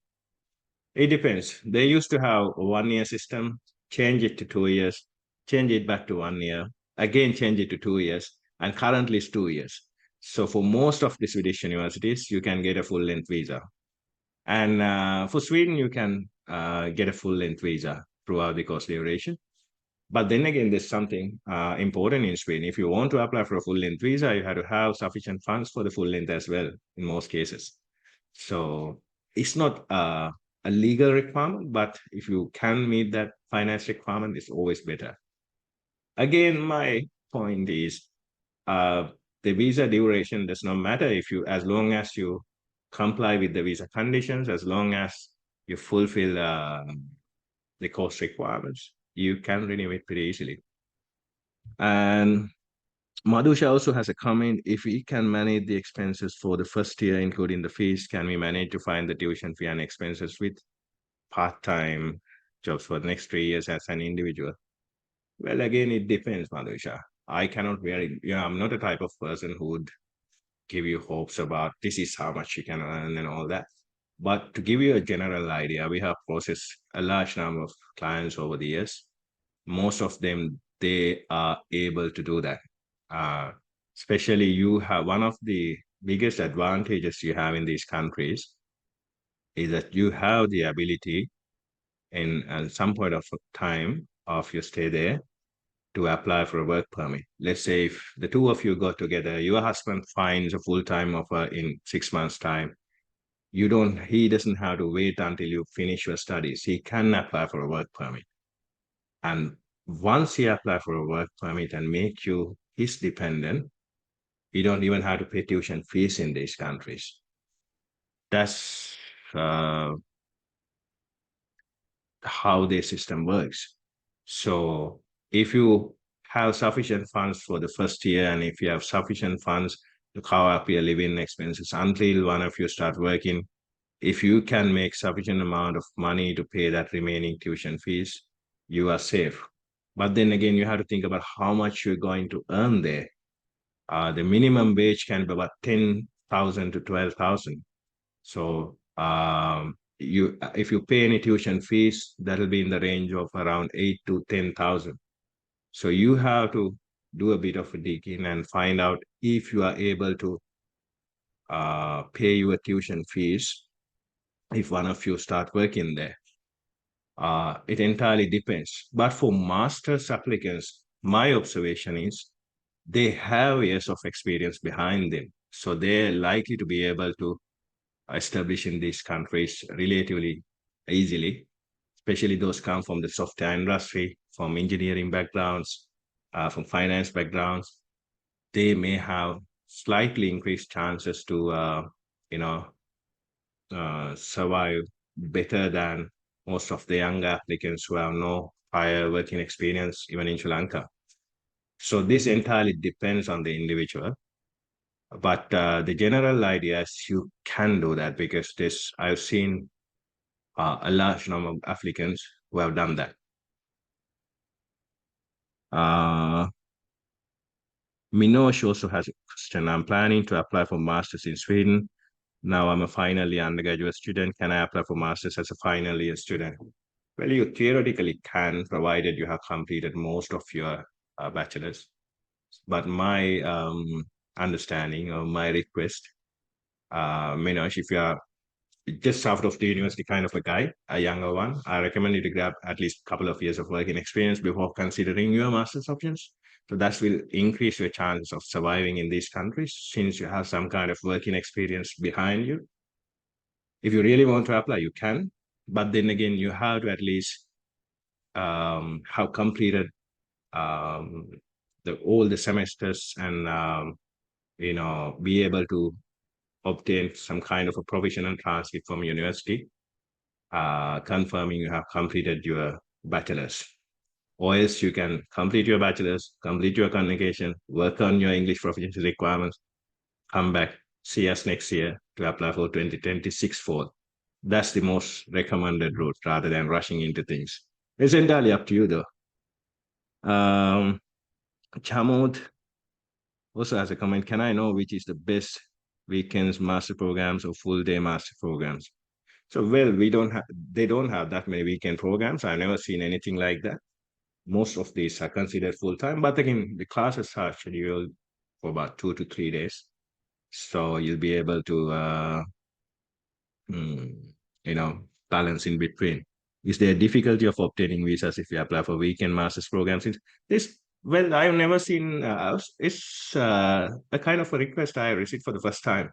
It depends. They used to have a 1 year system, change it to 2 years, change it back to 1 year, again change it to 2 years, and currently it's 2 years. So for most of the Swedish universities, you can get a full length visa. And for Sweden, you can get a full length visa throughout the course duration. But then again, there's something important in Sweden. If you want to apply for a full length visa, you have to have sufficient funds for the full length as well in most cases. So it's not a legal requirement, but if you can meet that finance requirement, it's always better. Again, my point is the visa duration does not matter if you, as long as you comply with the visa conditions, as long as you fulfill the course requirements, you can renew it pretty easily. And Madhusha also has a comment, if we can manage the expenses for the first year, including the fees, can we manage to find the tuition fee and expenses with part-time jobs for the next 3 years as an individual? Well, again, it depends, Madhusha. I cannot very, I'm not the type of person who would give you hopes about this is how much you can earn and all that. But to give you a general idea, we have processed a large number of clients over the years. Most of them, they are able to do that. Especially you have one of the biggest advantages you have in these countries is that you have the ability in at some point of time of your stay there to apply for a work permit. Let's say if the two of you got together, your husband finds a full-time offer in 6 months' time. He doesn't have to wait until you finish your studies. He can apply for a work permit. And once he apply for a work permit and make you his dependent, you don't even have to pay tuition fees in these countries. That's how their system works. So if you have sufficient funds for the first year, and if you have sufficient funds to cover up your living expenses until one of you start working, if you can make sufficient amount of money to pay that remaining tuition fees, you are safe. But then again, you have to think about how much you're going to earn there. The minimum wage can be about 10,000 to 12,000. So if you pay any tuition fees, that'll be in the range of around 8 to 10,000. So you have to do a bit of a digging and find out if you are able to pay your tuition fees if one of you start working there. It entirely depends. But for master's applicants, my observation is they have years of experience behind them. So they're likely to be able to establish in these countries relatively easily, especially those come from the software industry, from engineering backgrounds, from finance backgrounds. They may have slightly increased chances to, survive better than most of the younger applicants who have no prior working experience, even in Sri Lanka. So this entirely depends on the individual. But the general idea is you can do that because this I've seen a large number of applicants who have done that. Minosh also has a question. I'm planning to apply for masters in Sweden. Now I'm a final year undergraduate student. Can I apply for masters as a final year student? Well, you theoretically can, provided you have completed most of your bachelor's. But my understanding or my request, Minosh, if you are just out of the university kind of a guy, a younger one, I recommend you to grab at least a couple of years of working experience before considering your master's options. So that will increase your chances of surviving in these countries since you have some kind of working experience behind you. If you really want to apply, you can. But then again, you have to at least have completed um, all the semesters and be able to obtain some kind of a provisional transcript from university confirming you have completed your bachelor's. Or else you can complete your bachelor's, complete your communication, work on your English proficiency requirements, come back, see us next year to apply for 2026 fall. That's the most recommended route rather than rushing into things. It's entirely up to you though. Chamod also has a comment. Can I know which is the best weekends master programs or full day master programs? So, well, they don't have that many weekend programs. I've never seen anything like that. Most of these are considered full time, but again, the classes are scheduled for about 2 to 3 days. So you'll be able to, mm, balance in between. Is there a difficulty of obtaining visas if you apply for weekend master's programs? This, well, I've never seen, it's a kind of a request I received for the first time.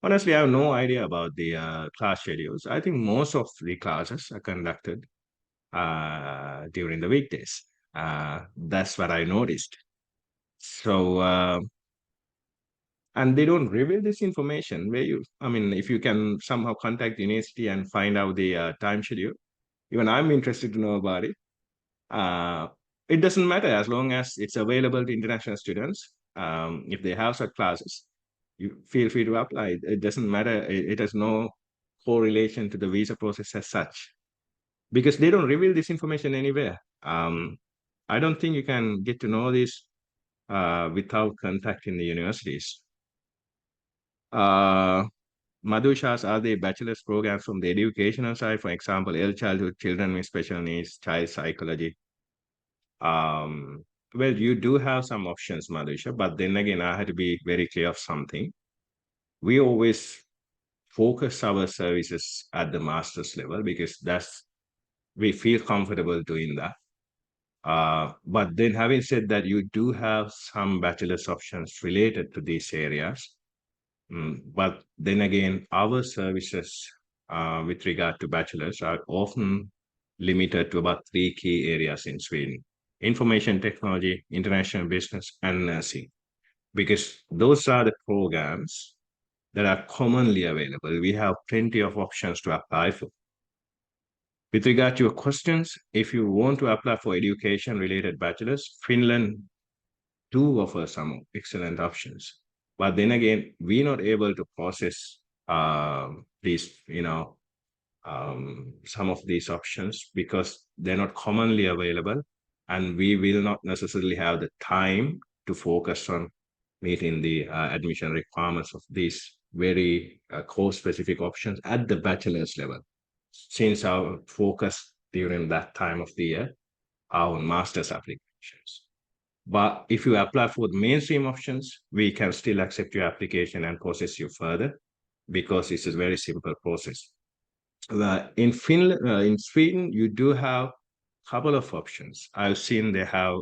Honestly, I have no idea about the class schedules. I think most of the classes are conducted during the weekdays. That's what I noticed. So, and they don't reveal this information if you can somehow contact the university and find out the time schedule, even I'm interested to know about it. It doesn't matter as long as it's available to international students. If they have such classes, you feel free to apply. It doesn't matter. It has no correlation to the visa process as such because they don't reveal this information anywhere. I don't think you can get to know this without contacting the universities. Madhushas, are there bachelor's programs from the educational side? For example, early childhood, children with special needs, child psychology. Well, you do have some options, Madhusha, but then again, I had to be very clear of something. We always focus our services at the master's level because we feel comfortable doing that. But then having said that, you do have some bachelor's options related to these areas. But then again, our services with regard to bachelor's are often limited to about 3 key areas in Sweden: information technology, international business, and nursing, because those are the programs that are commonly available. We have plenty of options to apply for. With regard to your questions, if you want to apply for education-related bachelor's, Finland do offer some excellent options. But then again, we're not able to process these, some of these options because they're not commonly available, and we will not necessarily have the time to focus on meeting the admission requirements of these very course-specific options at the bachelor's level, since our focus during that time of the year are on master's applications. But if you apply for the mainstream options, we can still accept your application and process you further because it's a very simple process. In Finland, in Sweden, you do have a couple of options. I've seen they have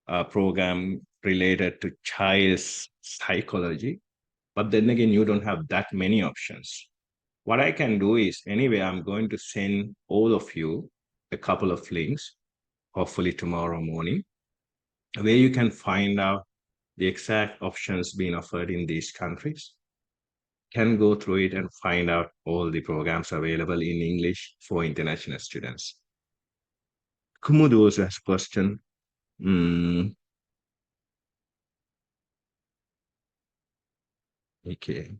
a program related to child psychology, but then again, you don't have that many options. What I can do is, anyway, I'm going to send all of you a couple of links, hopefully tomorrow morning, where you can find out the exact options being offered in these countries. can go through it and find out all the programs available in English for international students. Kumud also has a question. Mm, okay.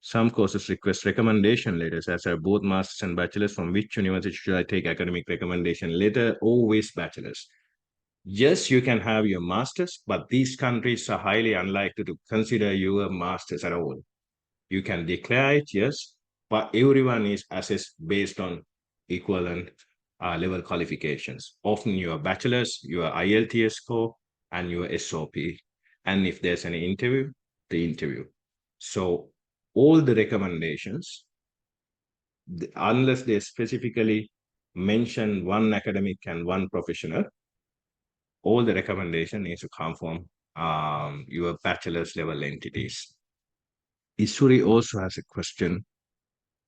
Some courses request recommendation letters, as are both masters and bachelors. From which university should I take academic recommendation letter? Always bachelors. Yes, you can have your masters, but these countries are highly unlikely to consider your masters at all. You can declare it, yes, but everyone is assessed based on equivalent level qualifications. Often your bachelor's, your IELTS score, and your SOP. And if there's an interview, the interview. So all the recommendations, unless they specifically mention one academic and one professional, all the recommendation needs to come from your bachelor's level entities. Isuri also has a question.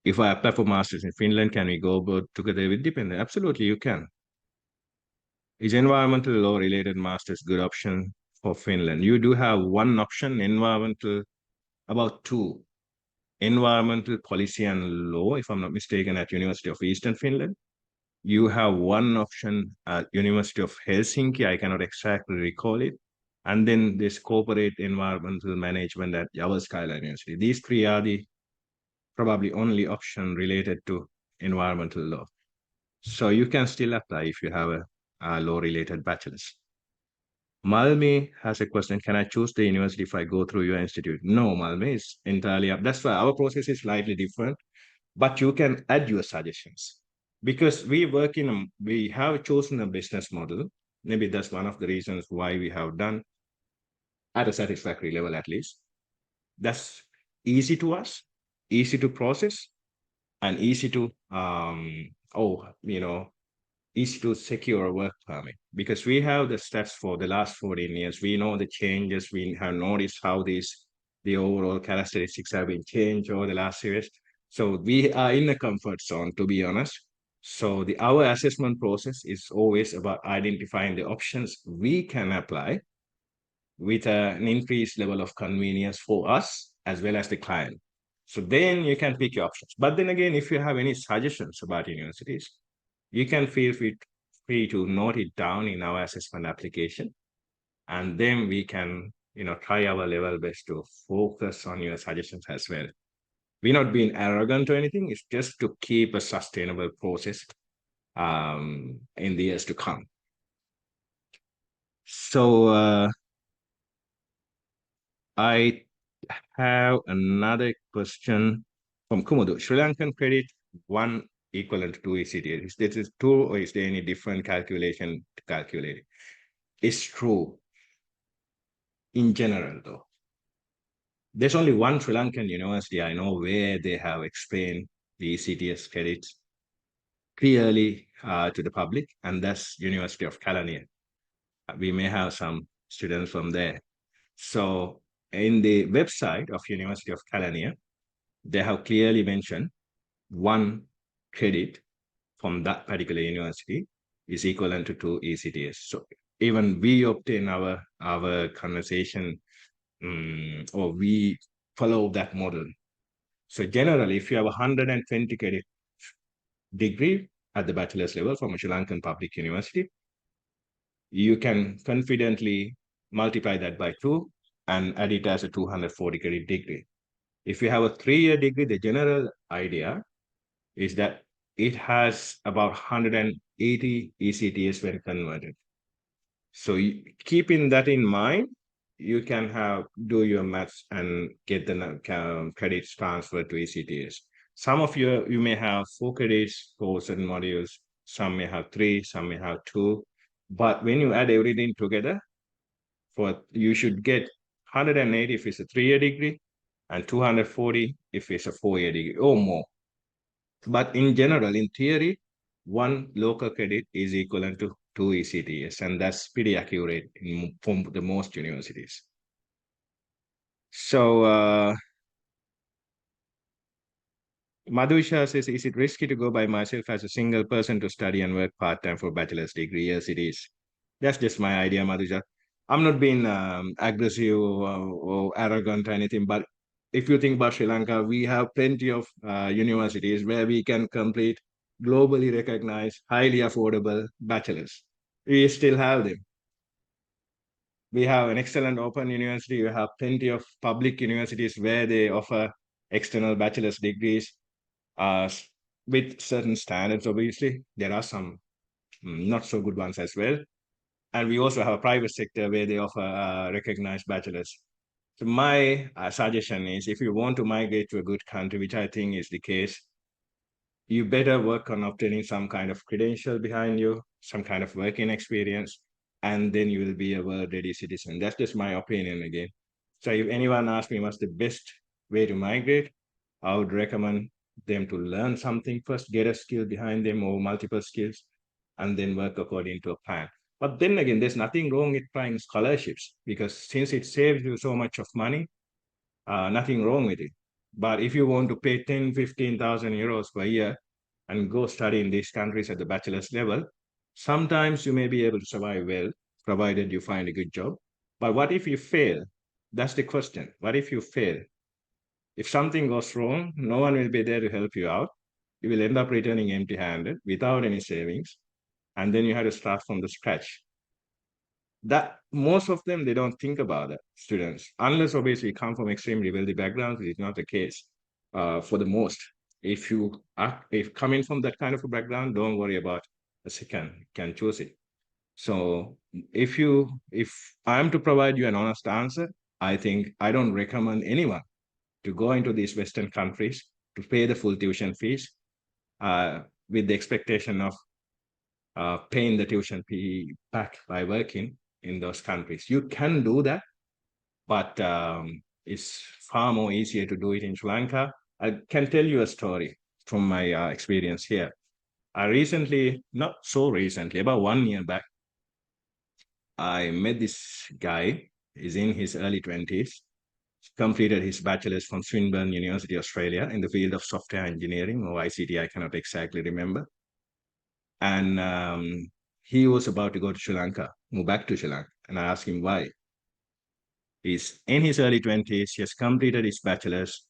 If I apply for masters in Finland, can we go both together with dependent? Absolutely, you can. Is environmental law related masters good option for Finland? You do have one option, environmental, about two. Environmental policy and law, if I'm not mistaken, at University of Eastern Finland. You have one option at University of Helsinki. I cannot exactly recall it. And then this corporate environmental management at Jyväskylä University. These three are the probably only option related to environmental law. So you can still apply if you have a law-related bachelor's. Malmi has a question. Can I choose the university if I go through your institute? No, Malmi is entirely up. That's why our process is slightly different, but you can add your suggestions. Because we have chosen a business model. Maybe that's one of the reasons why we have done at a satisfactory level, at least. That's easy to us, easy to process, and easy to easy to secure a work permit, because we have the stats for the last 14 years. We know the changes. We have noticed how the overall characteristics have been changed over the last years. So we are in a comfort zone, to be honest. So our assessment process is always about identifying the options we can apply with an increased level of convenience for us as well as the client. So then you can pick your options. But then again, if you have any suggestions about universities, you can feel free to note it down in our assessment application. And then we can, try our level best to focus on your suggestions as well. We're not being arrogant or anything. It's just to keep a sustainable process in the years to come. So I have another question from Kumodo. Sri Lankan credit one equivalent to 2 ECTS. Is this true, or is there any different calculation to calculate it? It's true in general, though. There's only one Sri Lankan university I know where they have explained the ECTS credits clearly to the public, and that's University of Kelaniya. We may have some students from there. So in the website of University of Kelaniya, they have clearly mentioned one credit from that particular university is equivalent to 2 ECTS. So even we obtain our conversation or we follow that model. So generally, if you have a 120 credit degree at the bachelor's level from a Sri Lankan public university, you can confidently multiply that by 2 and add it as a 240 credit degree. If you have a 3-year degree, the general idea is that it has about 180 ECTS when converted. So keeping that in mind, you can do your maths and get the credits transferred to ECTS. Some of you may have 4 credits for certain modules. Some may have 3, some may have 2. But when you add everything together, you should get 180 if it's a 3-year degree and 240 if it's a 4-year degree or more. But in general, in theory, one local credit is equivalent to 2 ECTS, and that's pretty accurate for the most universities. So Madhusha says, is it risky to go by myself as a single person to study and work part-time for bachelor's degree? Yes, it is. That's just my idea, Madhusha. I'm not being aggressive or arrogant or anything, but if you think about Sri Lanka, we have plenty of universities where we can complete globally recognized, highly affordable bachelors. We still have them. We have an excellent open university. We have plenty of public universities where they offer external bachelor's degrees uh, with certain standards. Obviously, there are some not so good ones as well. And we also have a private sector where they offer recognized bachelors. So my suggestion is, if you want to migrate to a good country, which I think is the case, you better work on obtaining some kind of credential behind you, some kind of working experience, and then you will be a world-ready citizen. That's just my opinion again. So if anyone asks me what's the best way to migrate, I would recommend them to learn something first, get a skill behind them or multiple skills, and then work according to a plan. But then again, there's nothing wrong with trying scholarships because since it saves you so much of money, nothing wrong with it. But if you want to pay 10, 15,000 euros per year and go study in these countries at the bachelor's level, sometimes you may be able to survive well, provided you find a good job. But what if you fail? That's the question. What if you fail? If something goes wrong, no one will be there to help you out. You will end up returning empty handed without any savings. And then you have to start from the scratch. That most of them, they don't think about that, students, unless obviously come from extremely wealthy backgrounds, which is not the case for the most. If you are if coming from that kind of a background, don't worry about a second, you can choose it. So if I'm to provide you an honest answer, I think I don't recommend anyone to go into these Western countries to pay the full tuition fees with the expectation of paying the tuition fee back by working in those countries. You can do that, but it's far more easier to do it in Sri Lanka. I can tell you a story from my experience here. I recently, not so recently, about 1 year back, I met this guy. He's in his early 20s, completed his bachelor's from Swinburne University, Australia, in the field of software engineering or ICT. I cannot exactly remember. And he was about to go to Sri Lanka, move back to Sri Lanka. And I asked him why. He's in his early 20s. He has completed his bachelor's.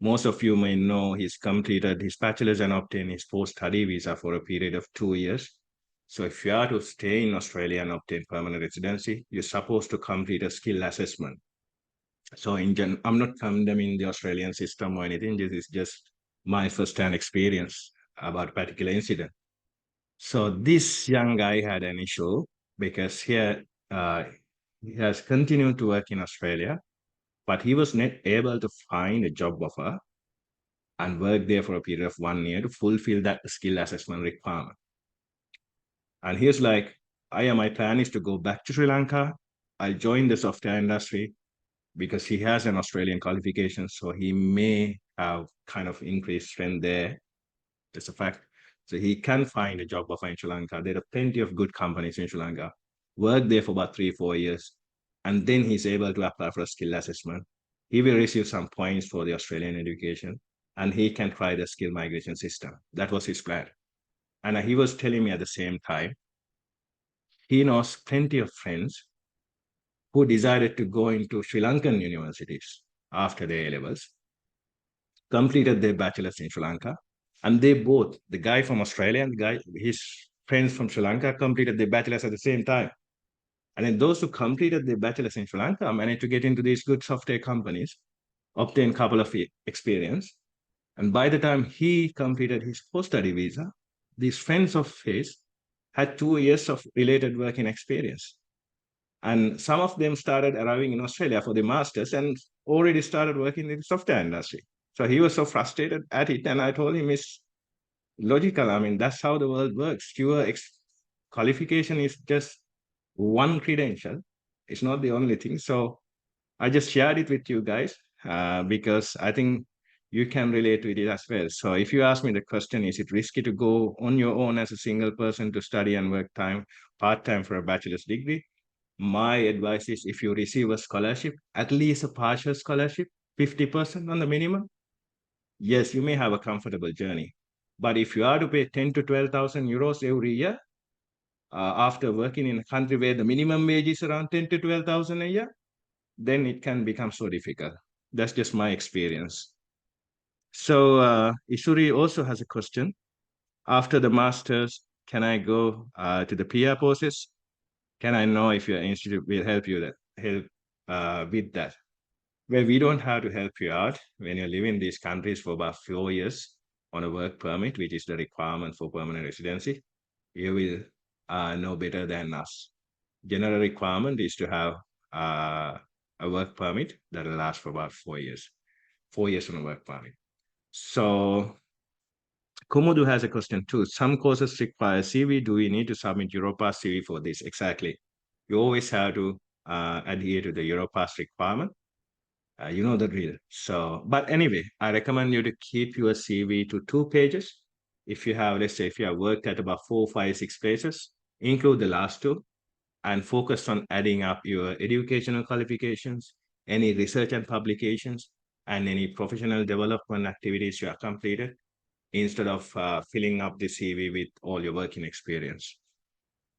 Most of you may know he's completed his bachelor's and obtained his post-study visa for a period of 2 years. So if you are to stay in Australia and obtain permanent residency, you're supposed to complete a skill assessment. So I'm not condemning the Australian system or anything. This is just my first-hand experience about a particular incident. So this young guy had an issue because here he has continued to work in Australia, but he was not able to find a job offer and work there for a period of 1 year to fulfill that skill assessment requirement. And he's like, my plan is to go back to Sri Lanka. I'll join the software industry because he has an Australian qualification, so he may have kind of increased strength there. That's a fact. So he can find a job offer in Sri Lanka. There are plenty of good companies in Sri Lanka. Work there for about 3-4 years, and then he's able to apply for a skill assessment. He will receive some points for the Australian education, and he can try the skill migration system. That was his plan. And he was telling me at the same time, he knows plenty of friends who decided to go into Sri Lankan universities after their A-levels, completed their bachelor's in Sri Lanka, and they both, the guy from Australia and the guy, his friends from Sri Lanka, completed their bachelor's at the same time. And then those who completed their bachelor's in Sri Lanka managed to get into these good software companies, obtain a couple of experience. And by the time he completed his post-study visa, these friends of his had 2 years of related working experience. And some of them started arriving in Australia for the masters and already started working in the software industry. So he was so frustrated at it. And I told him it's logical. I mean, that's how the world works. Your qualification is just one credential. It's not the only thing. So I just shared it with you guys because I think you can relate to it as well. So if you ask me the question, is it risky to go on your own as a single person to study and work part-time for a bachelor's degree? My advice is if you receive a scholarship, at least a partial scholarship, 50% on the minimum, yes, you may have a comfortable journey. But if you are to pay 10 to 12,000 euros every year, after working in a country where the minimum wage is around 10 to 12,000 a year, then it can become so difficult. That's just my experience. So Isuri also has a question. After the master's, can I go to the PR process? Can I know if your institute will help you that help with that? Well, we don't have to help you out when you live in these countries for about 4 years on a work permit, which is the requirement for permanent residency. You will know better than us. General requirement is to have a work permit that will last for about 4 years. 4 years on a work permit. So Komodo has a question too. Some courses require CV. Do we need to submit Europass CV for this? Exactly. You always have to adhere to the Europass requirement. You know the drill. So, but anyway, I recommend you to keep your CV to 2 pages. If you have, let's say, if you have worked at about 4, 5, 6 places, include the last two and focus on adding up your educational qualifications, any research and publications, and any professional development activities you have completed instead of filling up the CV with all your working experience.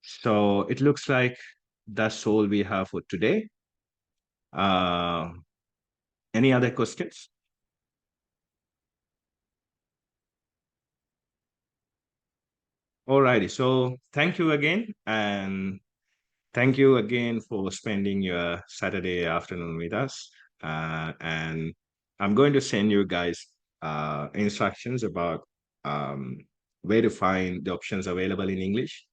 So it looks like that's all we have for today. Uh, any other questions? Alrighty, so thank you again, and thank you again for spending your Saturday afternoon with us. And I'm going to send you guys instructions about um, where to find the options available in English,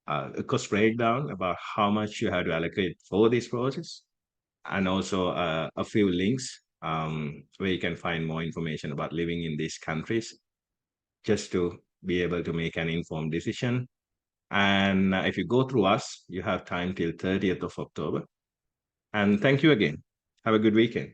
a cost breakdown about how much you have to allocate for this process, and also a few links where you can find more information about living in these countries just to be able to make an informed decision. And if you go through us, you have time till 30th of October. And thank you again. Have a good weekend.